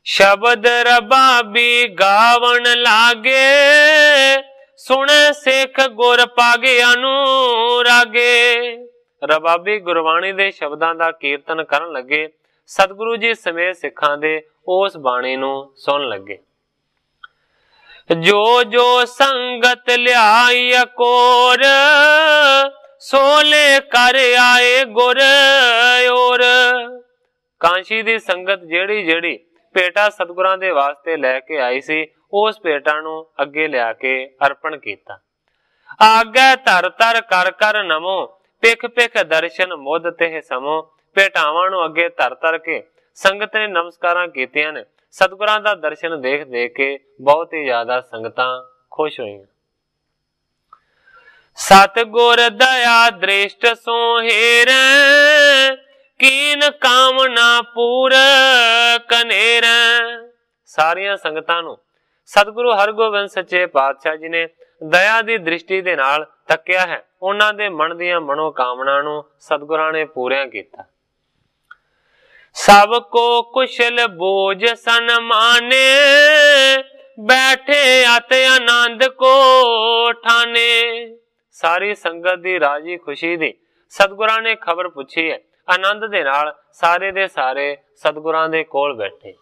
ਸ਼ਬਦ ਰਬਾਬੀ ਗਾਵਣ ਲਾਗੇ, ਸੁਣੇ ਸਿੱਖ ਗੁਰ ਪਾਗੇ ਅਨੁਰਾਗੇ। ਰਬਾਬੀ ਗੁਰਬਾਣੀ ਦੇ ਸ਼ਬਦਾਂ ਦਾ ਕੀਰਤਨ ਕਰਨ ਲੱਗੇ। ਸਤਿਗੁਰੂ ਜੀ ਸਮੇਤ ਸਿੱਖਾਂ ਦੇ ਉਸ ਬਾਣੀ ਨੂੰ ਸੁਣ ਲੱਗੇ। ਜੋ ਜੋ ਸੰਗਤ ਲਿਆਈ ਅਕੋਰ, ਸੋਲੇ ਕਰ ਆਏ ਗੁਰ ਔਰ। ਕਾਂਸ਼ੀ ਦੀ ਸੰਗਤ ਜਿਹੜੀ ਜਿਹੜੀ ਭੇਟਾ ਸਤਿਗੁਰਾਂ ਦੇ ਵਾਸਤੇ ਲੈ ਕੇ ਆਈ ਸੀ, ਉਸ ਭੇਟਾ ਨੂੰ ਅੱਗੇ ਲਿਆ ਕੇ ਅਰਪਣ ਕੀਤਾ। ਆਗੇ ਧਰ ਧਰ ਕਰ ਕਰ ਨਮੋ, ਪਿਖ ਪਿਖ ਦਰਸ਼ਨ ਮੁੱਧ ਤੇ ਸਮੋ। ਭੇਟਾਵਾਂ ਨੂੰ ਅੱਗੇ ਧਰ ਧਰ ਕੇ ਸੰਗਤ ਨੇ ਨਮਸਕਾਰਾਂ ਕੀਤੀਆਂ ਨੇ। ਸਤਿਗੁਰਾਂ ਦਾ ਦਰਸ਼ਨ ਦੇਖ ਦੇਖ ਕੇ ਬਹੁਤ ਹੀ ਜ਼ਿਆਦਾ ਸੰਗਤਾਂ ਖੁਸ਼ ਹੋਈਆਂ। ਸਤਿਗੁਰ ਦਇਆ ਦ੍ਰਿਸ਼ਟ ਸੋਹੇਰ, ਕੀਨ ਕਾਮਨਾ ਪੂਰ ਕਨੇਰ। ਸਾਰੀਆਂ ਸੰਗਤਾਂ ਨੂੰ ਸਤਿਗੁਰੂ ਹਰਗੋਬਿੰਦ ਸੱਚੇ ਪਾਤਸ਼ਾਹ ਜੀ ਨੇ ਦਇਆ ਦੀ ਦ੍ਰਿਸ਼ਟੀ ਦੇ ਨਾਲ ਤੱਕਿਆ ਹੈ। ਉਹਨਾਂ ਦੇ ਮਨ ਦੀਆਂ ਮਨੋਕਾਮਨਾ ਨੂੰ ਸਤਿਗੁਰਾਂ ਨੇ ਪੂਰਿਆ ਕੀਤਾ। ਸਭ ਕੋ ਕੁਸ਼ਲ ਬੋਝ ਸਨਮਾਨੇ, ਬੈਠੇ ਅਤੇ ਆਨੰਦ ਕੋ ਠਾਨੇ। ਸਾਰੀ ਸੰਗਤ ਦੀ ਰਾਜੀ ਖੁਸ਼ੀ ਦੀ ਸਤਿਗੁਰਾਂ ਨੇ ਖਬਰ ਪੁੱਛੀ ਹੈ। ਆਨੰਦ ਦੇ ਨਾਲ ਸਾਰੇ ਦੇ ਸਾਰੇ ਸਤਿਗੁਰਾਂ ਦੇ ਕੋਲ ਬੈਠੇ।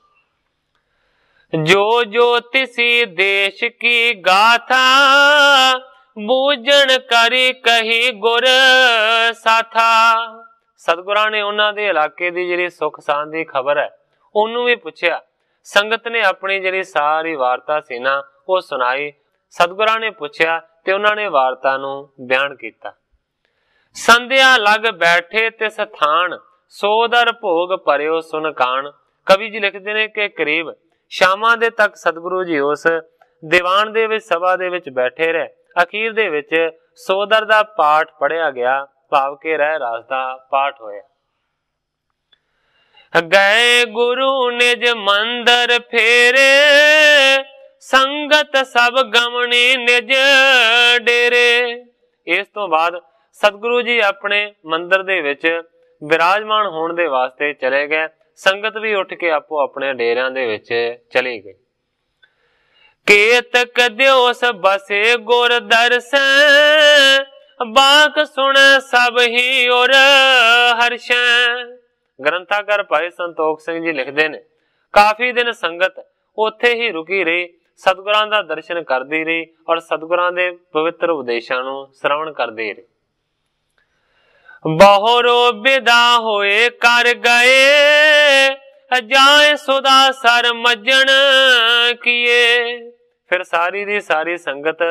ਜੋ ਜੋ ਤਿਸੀ ਦੇਸ਼ ਕੀ ਗਾਥਾ, ਬੂਝਣ ਕਰੀ ਕਹੀ ਗੁਰ ਸਾਥਾ। ਸਤਿਗੁਰਾਂ ਨੇ ਉਹਨਾਂ ਦੇ ਇਲਾਕੇ ਦੀ ਜਿਹੜੀ ਸੁੱਖ ਸਾਂਦ ਦੀ ਖਬਰ ਹੈ ਉਹਨੂੰ ਵੀ ਪੁੱਛਿਆ। ਸੰਗਤ ਨੇ ਆਪਣੀ ਜਿਹੜੀ ਸਾਰੀ ਵਾਰਤਾ ਸੀ ਨਾ ਉਹ ਸੁਣਾਈ। ਸਤਿਗੁਰਾਂ ਨੇ ਪੁੱਛਿਆ ਤੇ ਉਹਨਾਂ ਨੇ ਵਾਰਤਾ ਨੂੰ ਬਿਆਨ ਕੀਤਾ। ਸੰਧਿਆ ਲੱਗ ਬੈਠੇ ਤਿਸ ਥਾਨ, ਸੋ ਦਰ ਭੋਗ ਭਰਿਓ ਸੁਨ ਕਾਣ। ਕਵੀ ਜੀ ਲਿਖਦੇ ਨੇ ਕਿ ਕਰੀਬ ਸ਼ਾਮਾਂ ਦੇ ਤੱਕ ਸਤਿਗੁਰੂ ਜੀ ਉਸ ਦੀਵਾਨ ਦੇ ਵਿੱਚ ਸਭਾ ਦੇ ਵਿੱਚ ਬੈਠੇ ਰਹੇ। ਅਖੀਰ ਦੇ ਵਿੱਚ ਸੋਦਰ ਦਾ ਪਾਠ ਪੜਿਆ ਗਿਆ, ਭਾਵ ਕੇ ਰਹਿ ਰਾਸ ਦਾ ਪਾਠ ਹੋਇਆ। ਗਏ ਗੁਰੂ ਨਿਜ ਮੰਦਰ ਫੇਰੇ, ਸੰਗਤ ਸਭ ਗਮਣੀ ਨਿਜ ਡੇਰੇ। ਇਸ ਤੋਂ ਬਾਅਦ ਸਤਿਗੁਰੂ ਜੀ ਆਪਣੇ ਮੰਦਰ ਦੇ ਵਿੱਚ ਵਿਰਾਜਮਾਨ ਹੋਣ ਦੇ ਵਾਸਤੇ ਚਲੇ ਗਏ। ਸੰਗਤ ਵੀ ਉੱਠ ਕੇ ਆਪੋ ਆਪਣੇ ਡੇਰਿਆਂ ਦੇ ਵਿੱਚ ਚਲੀ ਗਈ। ਕੇਤਕ ਦਿਓਸ ਬਸੇ ਗੁਰ ਦਰਸੈ, ਬਾਕ ਸੁਣ ਸਭ ਹੀ ਔਰ ਹਰਸ਼ੈ। ਗ੍ਰੰਥਾਕਾਰ ਭਾਈ ਸੰਤੋਖ ਸਿੰਘ ਜੀ ਲਿਖਦੇ ਨੇ, ਕਾਫੀ ਦਿਨ ਸੰਗਤ ਉੱਥੇ ਹੀ ਰੁਕੀ ਰਹੀ, ਸਤਿਗੁਰਾਂ ਦਾ ਦਰਸ਼ਨ ਕਰਦੀ ਰਹੀ ਔਰ ਸਤਿਗੁਰਾਂ ਦੇ ਪਵਿੱਤਰ ਉਪਦੇਸ਼ਾਂ ਨੂੰ ਸ਼ਰਵਣ ਕਰਦੀ ਰਹੀ। ਬਹੁਰੋ ਵਿਦਾ ਹੋਏ ਕਰ ਗਏ, ਜਾਏ ਸੁਦਾ ਸਰ ਮੱਜਣ ਕੀਏ। ਫਿਰ ਸਾਰੀ ਦੀ ਸਾਰੀ ਸੰਗਤ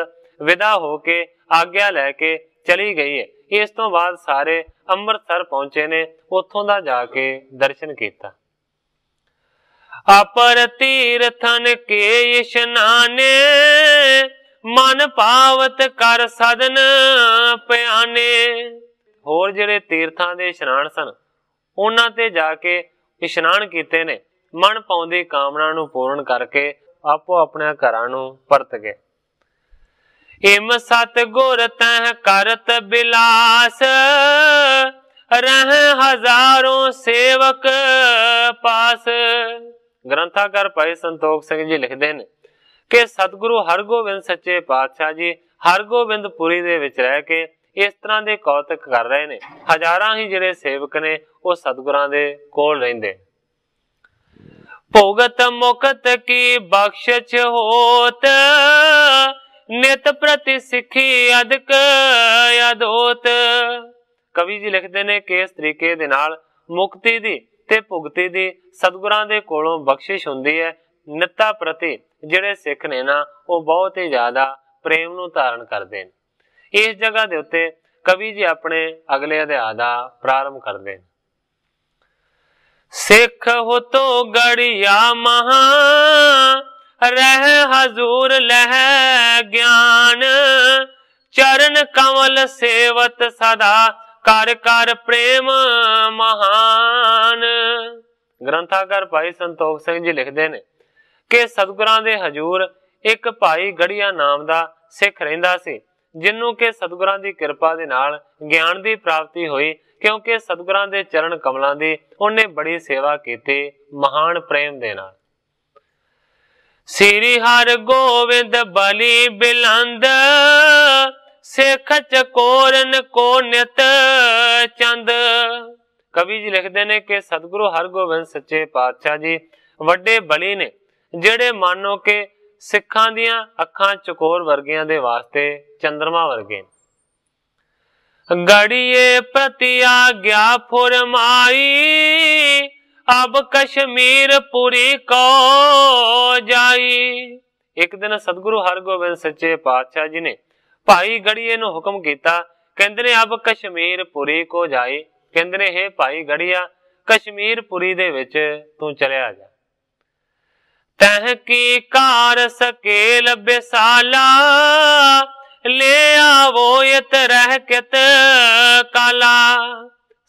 ਵਿਦਾ ਹੋ ਕੇ ਆਗਿਆ ਲੈ ਕੇ ਚਲੀ ਗਈ ਹੈ। ਇਸ ਤੋਂ ਬਾਅਦ ਸਾਰੇ ਅੰਮ੍ਰਿਤਸਰ ਪਹੁੰਚੇ ਨੇ, ਉੱਥੋਂ ਦਾ ਜਾ ਕੇ ਦਰਸ਼ਨ ਕੀਤਾ। ਅਪਰ ਤੀਰਥਨ ਕੇ ਇਸ਼ਨਾਨੇ, ਮਨ ਪਾਵਤ ਕਰ ਸਦਨ ਪਿਆਨੇ। ਹੋਰ ਜਿਹੜੇ ਤੀਰਥਾਂ ਦੇ ਇਸ਼ਨਾਨ ਸਨ ਉਹਨਾਂ ਤੇ ਜਾ ਕੇ ਇਸ਼ਨਾਨ ਕੀਤੇ ਨੇ। ਮਨ ਪਾਉਂਦੀ ਕਾਮਨਾ ਨੂੰ ਪੂਰਨ ਕਰਕੇ ਆਪੋ ਆਪਣੇ ਘਰਾਂ ਨੂੰ ਪਰਤ ਗਏ। ਇਮ ਸਤਿਗੁਰ ਤਹਿ ਕਰਤ ਬਿਲਾਸ, ਰਹਿ ਹਜ਼ਾਰੋਂ ਸੇਵਕ ਪਾਸ। ਗ੍ਰੰਥਾਕਾਰ ਭਾਈ ਸੰਤੋਖ ਸਿੰਘ ਜੀ ਲਿਖਦੇ ਨੇ ਕਿ ਸਤਿਗੁਰੂ ਹਰਗੋਬਿੰਦ ਸੱਚੇ ਪਾਤਸ਼ਾਹ ਜੀ ਹਰਗੋਬਿੰਦਪੁਰੀ ਦੇ ਵਿੱਚ ਰਹਿ ਕੇ ਇਸ ਤਰ੍ਹਾਂ ਦੇ ਕੌਤਕ ਕਰ ਰਹੇ ਨੇ। ਹਜ਼ਾਰਾਂ ਹੀ ਜਿਹੜੇ ਸੇਵਕ ਨੇ ਉਹ ਸਤਿਗੁਰਾਂ ਦੇ ਕੋਲ ਰਹਿੰਦੇ। ਭੁਗਤ ਮੁਕਤ ਕੀ ਬਖਸ਼ਿਸ਼ ਹੋਤ, ਨਿਤ ਪ੍ਰਤੀ ਸਿੱਖੀ ਅਦਕ ਅਦੋਤ। ਕਵੀ ਜੀ ਲਿਖਦੇ ਨੇ ਕਿ ਇਸ ਤਰੀਕੇ ਦੇ ਨਾਲ ਮੁਕਤੀ ਦੀ ਤੇ ਭੁਗਤੀ ਦੀ ਸਤਿਗੁਰਾਂ ਦੇ ਕੋਲੋਂ ਬਖਸ਼ਿਸ਼ ਹੁੰਦੀ ਹੈ। ਨਿੱਤਾ ਪ੍ਰਤੀ ਜਿਹੜੇ ਸਿੱਖ ਨੇ ਨਾ ਉਹ ਬਹੁਤ ਹੀ ਜ਼ਿਆਦਾ ਪ੍ਰੇਮ ਨੂੰ ਧਾਰਨ ਕਰਦੇ ਨੇ। ਇਸ ਜਗ੍ਹਾ ਦੇ ਉੱਤੇ ਕਵੀ ਜੀ ਆਪਣੇ ਅਗਲੇ ਅਧਿਆਇ ਦਾ ਪ੍ਰਾਰੰਭ ਕਰਦੇ ਨੇ। सिख हो तो गड़िया महा, रह हजूर लह ज्ञान। चरण कमल सेवत सदा, कर कर प्रेम महान। ग्रंथाकार भाई संतोख सिंह जी लिखते ने कि सतगुरां दे हजूर एक भाई गड़िया नाम दा सिख रहिंदा सी, जिन्नू के सतगुरां दी किरपा दे नाल ज्ञान दी प्राप्ति हुई, क्योंकि सतगुरां दे चरण कमलां दी उन्हें बड़ी सेवा कीती महान प्रेम दे नाल। श्री हर गोविंद बलि बिलंद, सिख चकोरन को नित चंद। कवि जी लिखते ने कि सतगुरु हरगोबिंद सच्चे पातशाह जी वड्डे बली ने, जेड़े मानो के सिखां दियां अखां चकोर वर्गियां दे वास्ते चंद्रमा वर्गे। गड़िए प्रति आज्ञा फुरमाई, अब कश्मीर पुरी को जाई। एक दिन सतगुरु हरगोबिंद सच्चे पातशाह जी ने भाई गड़िए नूं हुक्म कीता, कहंदे ने अब कश्मीर पुरी को जाई। कहंदे ने हे भाई गड़िया, कश्मीर पुरी दे विच तू चलिया जा। तह की कार सकेल बेसाला, ले आवो इत रह कित काला।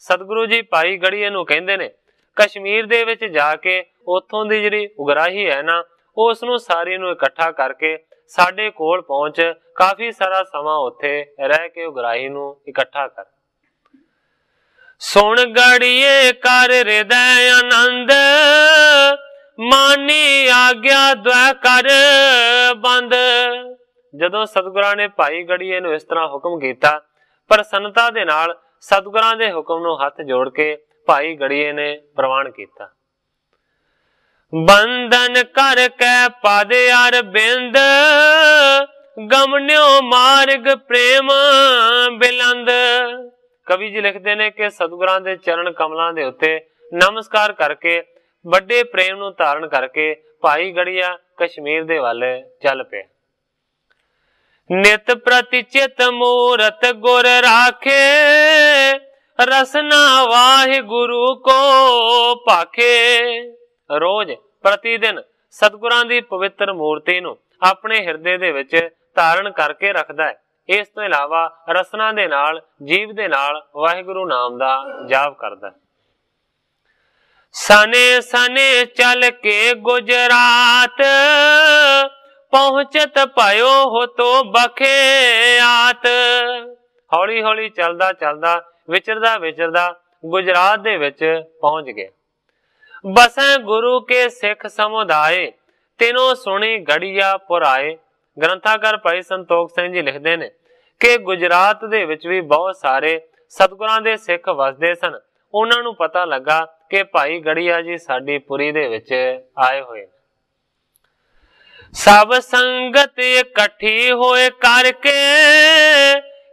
सतगुरु जी भाई गड़िए नूं कहंदे ने कश्मीर दे विच जाके उथों दी जिहड़ी उगराही है ना, उस नूं सारी नूं इकट्ठा करके साडे कोल पहुंच, काफी सारा समा उत्थे रह के उगराही नूं इकट्ठा कर। सुन गड़िए कर हृदय आनंद, मानी आग्या द्वै कर बंद। जदों सतगुरां ने भाई गड़िए नूं इस तरह हुक्म कीता, प्रसन्नता दे नाल सतगुरां दे हुक्म नूं हथ जोड़ के भाई गड़िए ने प्रवान कीता। बंधन कर कै पद अरबिंद, गमन्यो मार्ग प्रेम बिलंद। कवि जी लिखते ने कि सतगुरां दे चरण कमलां दे उत्ते नमस्कार करके बड़े प्रेम नूं धारण करके भाई गड़िया कश्मीर दे वल चल पे। नित प्रति चित मूरत गुर राखे, रसना वाहे गुरु को पाखे। रोज प्रतिदिन सतगुरां दी पवित्र मूर्ति नूं अपने हिरदे दे विच धारण करके रखदा है। इस तो इलावा रसना दे नाल जीव दे नाल वाहिगुरु नाम दा जाप करदा है। सने सने चल के गुजरात, पहुंचत पायो हो तो बखे आत। हौली हौली चलदा चलदा विचरदा विचरदा गुजरात दे विच पहुंच गया। बसें गुरु के सिख समुदाय, तीनों सुनी गड़िया पुराए। ग्रंथाकार भाई संतोख सिंह जी लिखते ने कि गुजरात दे विच भी बहुत सारे सतगुरां दे सिख वसदे सन। उन्हां नूं पता लगा कि भाई गड़िया जी साडी पुरी दे विच आए हुए। सब संगत इकट्ठी होए करके,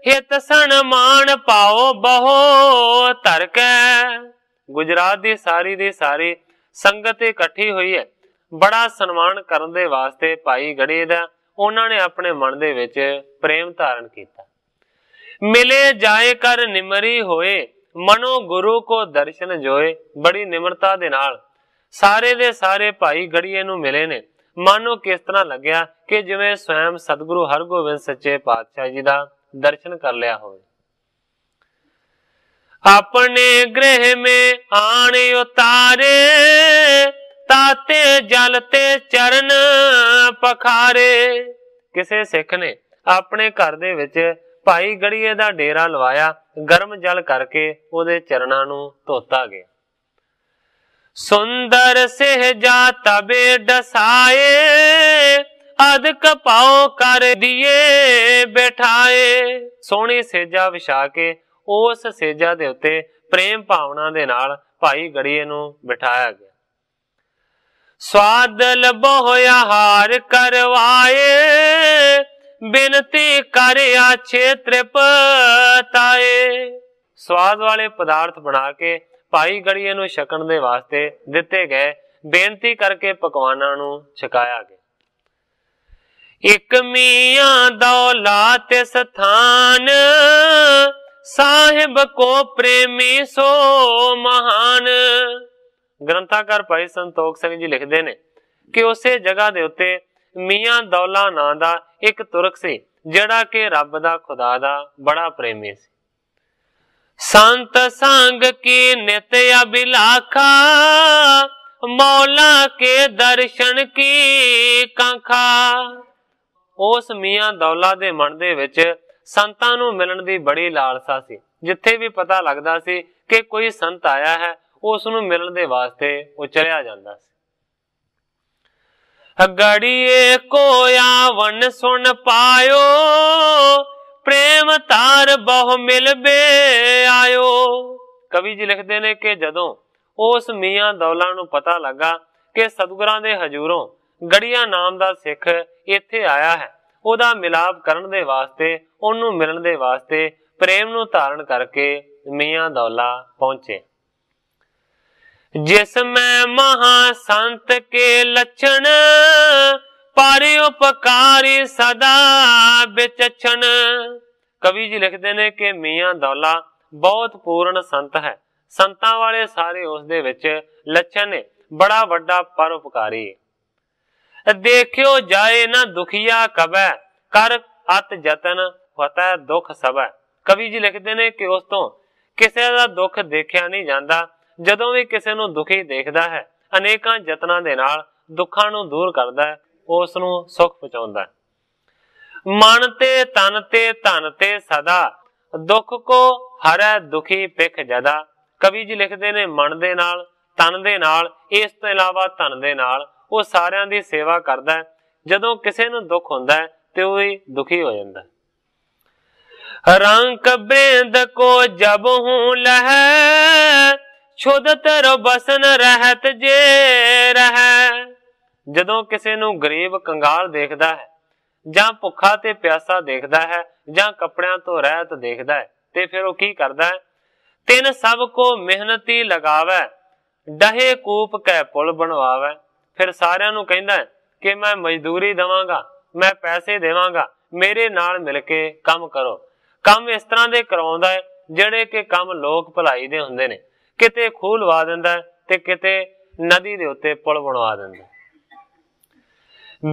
हित सन्मान पाओ बहो तरके। गुजरात दी सारी संगत इकट्ठी हुई है, बड़ा सन्मान करन दे वास्ते भाई गड़िए दा उन्हां ने अपने मन दे विच प्रेम धारण कीता। मिले जाए कर निमरी होए, मनो गुरु को दर्शन जोए। बड़ी निमरता दे नाल सारे दे सारे भाई गड़िए नूं मिले ने। मानो किस तरह लग्या कि जिवें स्वयं सतगुरु हरगोबिंद सच्चे पातशाह जी दा दर्शन कर लिया होवे। अपने गृह में आने उतारे, ताते जलते चरण पखारे। किसे सिख ने अपने घर दे विच भाई गड़िए दा डेरा लवाया, गर्म जल करके उहदे चरणां नूं धोता गया। सुंदर सेहजा तबे डसाए, अध कपाओ कर दिए बैठाए। सोहनी सेजा विछा के उस सेजा दे उत्ते प्रेम भावना दे नाल भाई गड़िए नूं बिठाया गया। स्वादल बोया हार करवाए, बिनती कर आछे तृपताए। स्वाद वाले पदार्थ बना के भाई गड़िए नूं छकण दे वास्ते दिते गए, बेनती करके पकवानां नूं छकाया गया। एक मियां दौलत स्थान, साहिब को प्रेमी सो महान। ग्रंथाकार भाई संतोख सिंह जी लिखते ने कि उसे जगह दे उत्ते मियां दौला नां दा एक तुरक सी जिहड़ा कि रब दा खुदा दा बड़ा प्रेमी सी। संत संग की नित अभिलाखा मौला के दर्शन की कांखा। उस मियां दौला दे मन दे विच संतां नूं मिलण दी बड़ी लालसा सी। जिथे भी पता लगदा सी कि कोई संत आया है उस नूं मिलण दे वास्ते वो चलिया जांदा सी। गड़िए कोया वन सुन पायो प्रेम तार बहु मिल बे आयो। कवि जी लिखते ने कि जदों उस मियां दौला नूं पता लगा कि सतगुरां दे हजूरों गड़िया नाम दा सिख इत्थे आया है, ओदा मिलाप करन दे वास्ते, ओनू मिलन दे वास्ते प्रेम नूं धारण करके मियां दौला पहुंचे। जिसमें महासंत के लक्षण पारे उपकारी सदा विचक्षण। कवि जी लिखते ने कि मियां दौला बहुत पूर्ण संत है, संतां वाले सारे उसदे विच लक्षण ने, बड़ा वड्डा परोपकारी है। देखियो जाए ना दुखिया कबै कर अत जतन होता दुख सबै। कवि जी लिखते ने कि उस तो किसी का दुख देखिया नहीं जाता। जदों भी किसी नूं दुखी देखदा है अनेकां जतनां दे नाल दुखां नूं दूर करदा है, उस नूं सुख पहुंचाउंदा है। मन ते धन ते सदा दुख को हरै दुखी पिख जदा। कवि जी लिखते ने मन दे नाल, तन दे नाल, इस तो इलावा धन दे नाल वो सारियां दी सेवा करदा है। जदों किसी नूं दुख हुंदा है ते वो भी दुखी हो जांदा है। रंक बेंद को जब हूं लह छुद तेरो बसन रहत जे रह। जदों किसी नूं गरीब कंगाल देखदा है जां भुखा ते प्यासा देखदा है जां कपड़ियां तो रहत देखदा है ते फिर वो की करदा है, तिन सब को मेहनती लगावे डहे कूप कै पुल बनवावे। फिर सारियां नूं कहंदा है कि मैं मजदूरी देवांगा, मैं पैसे देवांगा, मेरे नाल मिल के काम करो। काम इस तरह दे करवाउंदा है जिहड़े कि काम लोक भलाई दे हुंदे ने। किते खूह लवा दिंदा है ते किते नदी दे उत्ते पुल बनवा दिंदा है।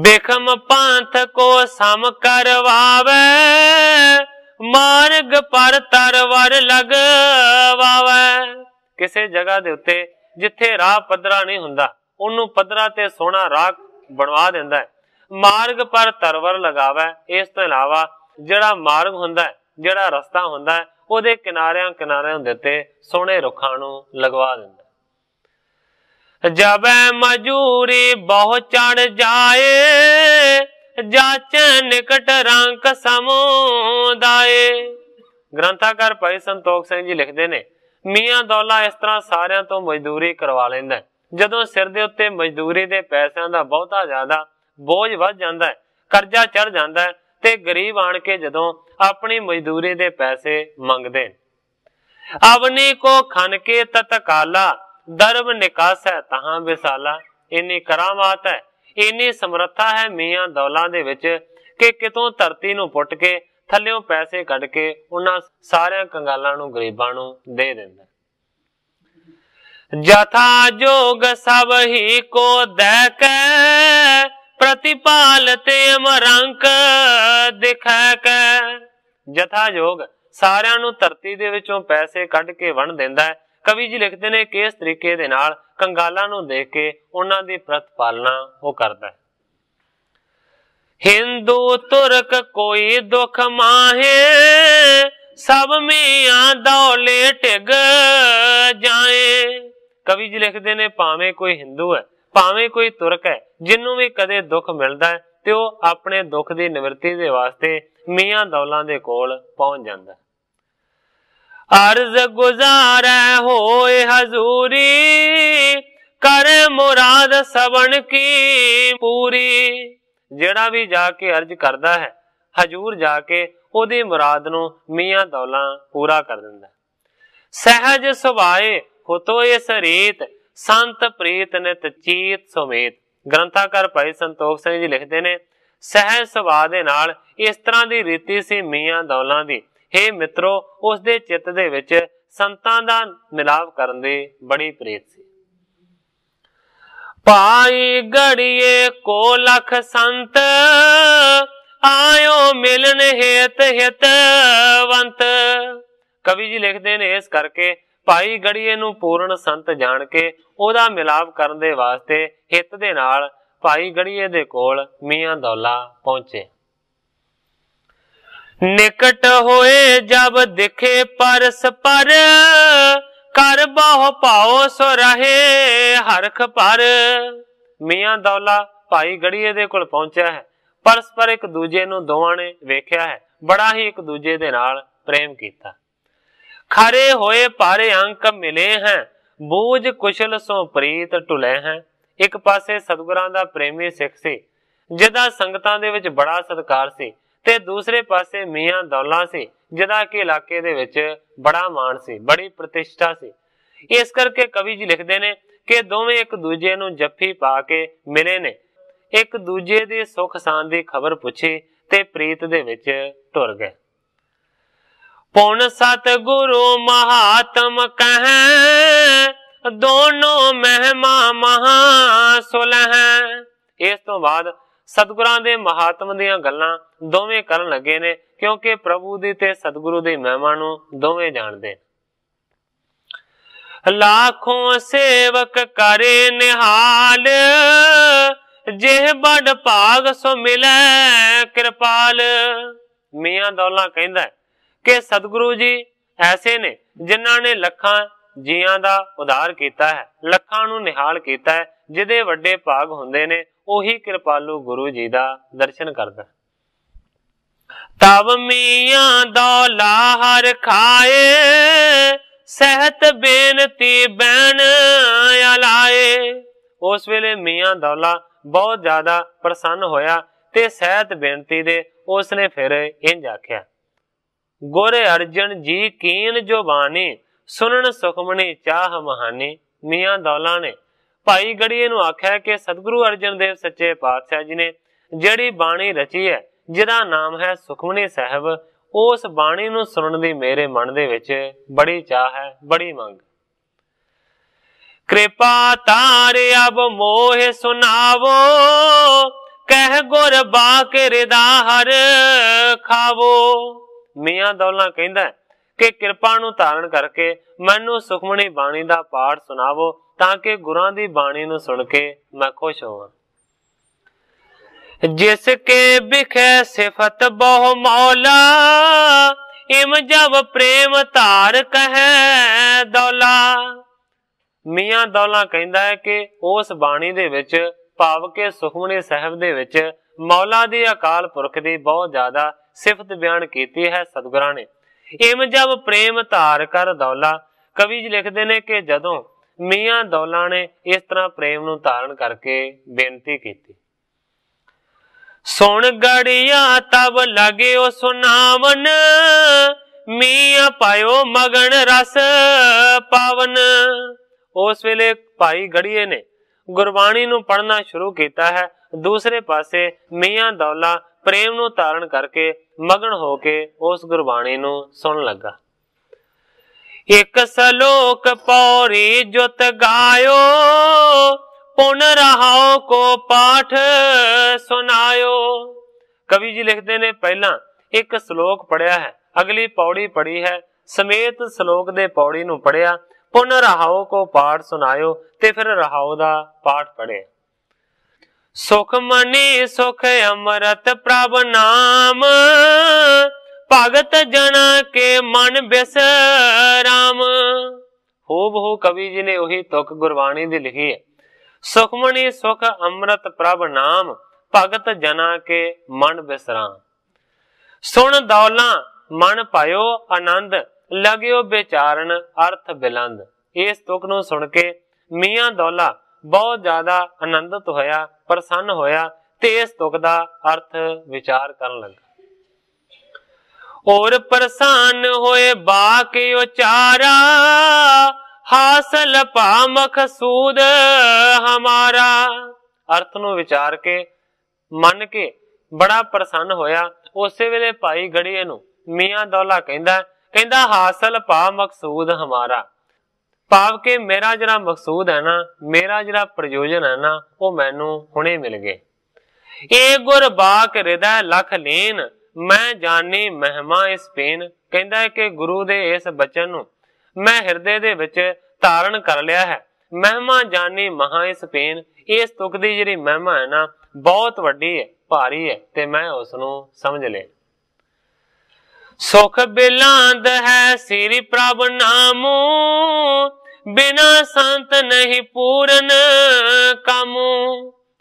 बेखम पंथ को सम करवावे मार्ग पर तरवर लगवावे। किसी जगह दे उत्ते जिथे राह पद्धरा नहीं हुंदा उन्नू पद्धरा ते सोहना राह बनवा दिंदा है। मार्ग पर तरवर लगावे। इस तो इलावा जिहड़ा मार्ग हुंदा है, जिहड़ा रस्ता हुंदा है, ਉਹਦੇ किनारियां ਦੇ ਉੱਤੇ सोहने रुखां ਨੂੰ लगवा दिंदा। जब मजूरी बहु चढ़ जाए जाचे निकट रंक समुदाय। ग्रंथाकार भाई संतोख सिंह जी लिखते ने मियां दौला इस तरह सारियां तो मजदूरी करवा लैंदा है। जदों सिर दे उत्ते मजदूरी दे पैसिਆਂ ਦਾ ਬਹੁਤਾ ਜ਼ਿਆਦਾ बोझ ਵੱਧ ਜਾਂਦਾ है, कर्जा चढ़ ਜਾਂਦਾ है ते गरीब आण के जदों अपनी मजदूरी दे पैसे मंगदे। अवनी को खन के तत्काला दरब निकास है तहां विसाला। इन्नी करामात है, इन्नी समर्था है मियां दौला दे विच कि कितों धरती नूं पुट के थल्लियों पैसे कढ के उन्हां सारियां कंगालां नूं गरीबां नूं दे दिंदा। जथा जोग सब ही को दै कै प्रतिपाल ते अमरंक दिखा कै। जथा योग सारियां नूं धरती दे विचों पैसे कढ के वंड दिंदा है। कवि जी लिखते ने कि इस तरीके दे नाल कंगालां नूं देख के उन्हां दी प्रतिपालना वो करदा है। हिंदू तुरक कोई दुख माहे सब मियां दौले टिग जाए। कवि जी लिखते ने भावें कोई हिंदू है भावें कोई तुरक है, जिन्नू भी कदे दुख मिलदा है ते वो अपने दुख की निवृत्ति दे वास्ते मियां दौलां दे कोल पहुंच जांदा। अर्ज गुजारे होए हजूरी करे मुराद सबन की पूरी। जेड़ा भी जाके अर्ज करदा है हजूर जाके ओदी मुराद नूं मियां दौलां पूरा कर दिंदा। सहज सुभाए होतो इस रीत संत प्रीत नित चीत सुमीत। ग्रंथाकार भाई संतोख सिंह जी लिखते ने सहज सुभाਅ दे नाल इस तरह की रीति सी मियां दौलां दी। हे मित्रो उस दे चित्त दे विच संतां दा मिलाप करन दी बड़ी प्रीत सी। पाई गड़िए को लख संत, आयो मिलन हेत हितवंत। कवि जी लिखते ने इस करके भाई गड़िए नूं पूर्ण संत जान के ओदा मिलाप करन दे वास्ते हित दे नाल भाई गड़िए दे कोल मियां दौला पहुंचे। निकट होए जब दिखे परस पर, कर बहु पाओ सो रहे हरख पर। मियां दौला भाई गड़िए दे कोल पहुंचा है, परस्पर एक दूजे नूं दोवां ने वेख्या है, बड़ा ही एक दूजे दे नाल प्रेम कीता। खरे होए पारे अंक मिले हैं, बूझ कुशल सो प्रीत टुले हैं। एक पासे सतगुरां दा प्रेमी सिख सी जिहदा संगतां दे विच बड़ा सत्कार सी, ते दूसरे पासे मियां दौला सी जिहदा कि इलाके दे विच बड़ा मान सी, बड़ी प्रतिष्ठा सी। इस करके कवि जी लिखदे ने कि दोवें एक दूजे नूं जफ्फी पा के मिले ने, एक दूजे दी सुख शांति दी खबर पुछी ते प्रीत दे विच टुर गए। पुन सतगुरु महात्म कहें, दोनों महिमा महा सुलह। इस तो बाद सतगुरां दे महात्म दीयां गल्लां दोवें करन लगे ने, क्योंकि प्रभु दी ते सतगुरु दी महिमा नूं दोवें जाणदे। लाखों सेवक करे निहाल, जेह बड़ भाग सो मिले कृपाल। मियां दौला कहंदा है कि सतगुरु जी ऐसे ने जिन्हां ने लखां जियां दा उधार कीता है, लखां नूं निहाल कीता है। जिहदे वड्डे भाग हुंदे ने ओही कृपालू गुरु जी दा दर्शन करदा। तब मियां दौला हर खाए, सहत बेनती बैन अलाए। उस वेले मियां दौला बहुत ज्यादा प्रसन्न होया ते सहत बेनती दे उसने फिर इंज आख्या, गुर अर्जन जी कीन जो बानी, सुनन सुखमनी चाह महानी। मियां दौला ने भाई गड़िए नूं आख्या कि सतगुरु अर्जन देव सच्चे पातशाह जी ने जिहड़ी बाणी रची है, जिहदा नाम है सुखमनी साहब, उस बाणी नूं सुनन दी मेरे मन दे विच बड़ी चाह है, बड़ी मंग। कृपा तारे अब मोह सुनावो, कह गुर बाके हृदा हर खावो। मियां दौला कहंदा कि कृपा नूं धारण करके मैनू सुखमनी बाणी दा पाठ सुनावो, ताकि गुरां दी बाणी नूं सुन के मैं खुश होवां। जिसके बिखे सिफत बहु मौला, इम जब प्रेम तार कहे दौला। मियां दौला कहंदा है कि उस बाणी दे विच भाव के सुखमनी साहब दे विच मौला दी अकाल पुरख दी बहुत ज्यादा सिफत बयान कीती है सतगुरां ने। इम जब प्रेम धार कर दौला, कवि जी लिखदे ने कि जदों मियां दौला ने इस तरह प्रेम नूं धारण करके बेनती कीती, सुन गड़िया तब लगे ओ सुनावन, मियां पायो मगन रस पावन। उस वेले भाई गड़िए ने गुरबाणी नूं पढ़ना शुरू किया है। दूसरे पासे मियां दौला प्रेम नूं धारण करके मगन होके उस गुरबाणी नूं सुन लगा। एक सलोक पौरी जुत गायो, पुन रहाओ को पाठ सुनायो। कवि जी लिखते ने पहला एक श्लोक पढ़िया है, अगली पौड़ी पढ़ी है, समेत श्लोक दे पौड़ी नूं पढ़िया, पुन रहाओ को पाठ सुनायो ते फिर रहाओ दा पाठ पढ़े। सुख मनी सुख अमृत प्रभ नाम, भगत जना के मन बिसराम। हूबहू कवि जी ने वही तुक गुरबाणी दी लिखी है, सुखमनी सुख अमृत प्रभ नाम, भगत जना के मन बिसराम। सुन दौला मन पायो आनंद, लग्यो बेचारन अर्थ बिलंद। इस तुक नूं सुन के मियां दौला बहुत ज्यादा आनंदित होया, प्रसन्न होया ते इस तुक दा अर्थ विचार करन लगा। और प्रसन्न होए बाकी उचारा, हासिल पा मकसूद हमारा। अर्थ नूं विचार के मन के बड़ा प्रसन्न होया। उस वेले भाई गड़िए नूं मियां दौला कहंदा हासिल पा मकसूद हमारा, भाव के मेरा जिहड़ा मकसूद है ना, मेरा जिहड़ा प्रयोजन है ना, वो मैनू हुणे मिल गए। ए गुर बाक हृदय लख लीन, मैं जानी महिमा इस पेन। कहंदा है कि गुरु दे इस बचन नू मैं हृदय दे विच धारण कर लिया है। महिमा जानी महा इस पेन। इस तुक दी जिहड़ी महिमा है ना, बहुत वड्डी है, भारी है, ते मैं उसनू समझ लिया। सुख बिलांद है श्री प्रभ नामू, बिना संत नहीं पूरन कामू।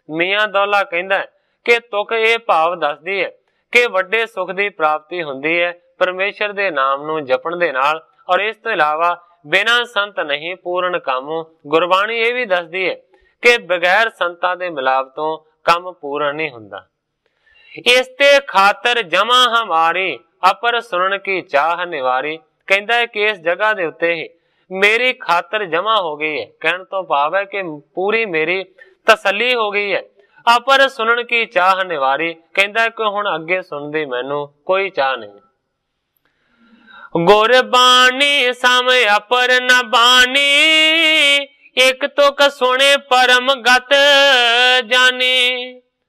मियां दौला कहंदा है कि तुक ये भाव दसदी है कि वड्डे सुख दी प्राप्ति हुंदी है परमेश्वर दे नाम नू जपण दे नाल, और इस तो इलावा बिना संत नहीं पूर्ण कामू। गुरबाणी ये भी दसदी है कि बगैर संतां दे मिलाप तो काम पूरा नहीं हुंदा। इसते खातर जमा हमारी, अपर सुनन की चाह निवारी। कहंदा है कि इस जगह दे उत्ते ही मेरी खातर जमा हो गई है। कहण तो भाव है कि पूरी मेरी तसल्ली हो गई है। अपर सुनन की चाह निवारी, कहंदा है कि हुण अगे सुन दी मैनू कोई चाह नहीं। गुरबाणी समय अपर न बानी, एक तुक सुने परम गत जानी।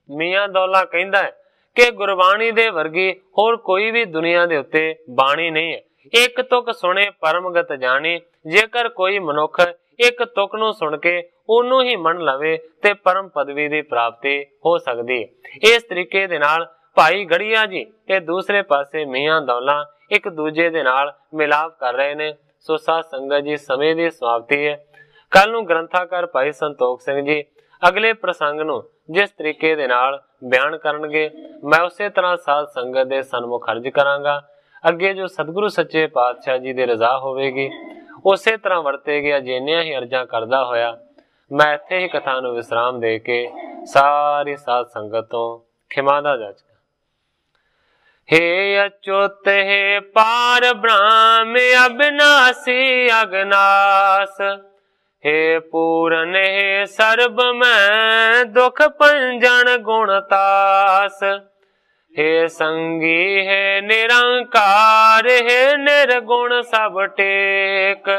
मियां दौला कहंदा है कि गुरबाणी दे वर्गी होर कोई भी दुनिया दे उत्ते बाणी नहीं है। एक तुक सुने परमगत जानी। जेकर कोई मनुख एक तुक नू सुन के ओनू ही मन लवे ते परम पदवी दी प्राप्ति हो सकदी है। इस तरीके दे नाल भाई गड़िया जी ते दूसरे पासे मियां दौला एक दूजे दे नाल मिलाप कर रहे ने। सो साध संगत जी, समय दी समाप्ति है। कल नू ग्रंथाकार भाई संतोख सिंह जी अगले प्रसंग नू जिस तरीके दे नाल बयान करनगे, मैं उसे तरह साध संगत दे सन्मुख अर्ज करांगा। अगे जो सतगुरु सच्चे पातशाह जी दी रजा होवेगी उसे तरह वरतेगी। अजेनिया ही अर्जा करदा होया मैं इत्थे ही कथा नू विश्राम दे के सारी साध संगत तो खिमा दा जाचका। हे अच्युत हे पार ब्रह्म अविनाशी अगनास, हे पूरन हे सर्ब में दुख पंजन गुणतास। हे संगी हे निरंकार, हे निर्गुण सब टेक।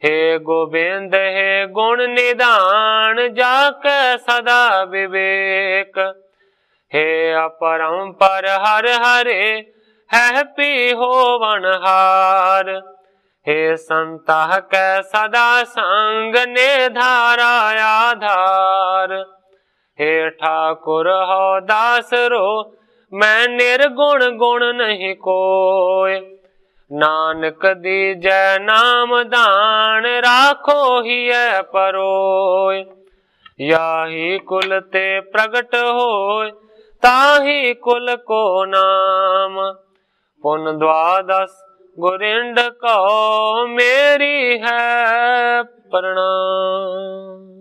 हे गोविंद हे गुण निदान, जाके सदा विवेक। हे अपरंपर हर हरे, है पी होवनहार। हे संता कै सदा संग निधारा आधार। हे ठाकुर हो दास रो, मैं निर्गुण गुण नहीं कोय। नानक दीजै नाम दान, राखो ही परोय। याही कुल ते प्रगट होय, ताही कुल को नाम। पुन द्वादश गुरिंड को मेरी है प्रणाम।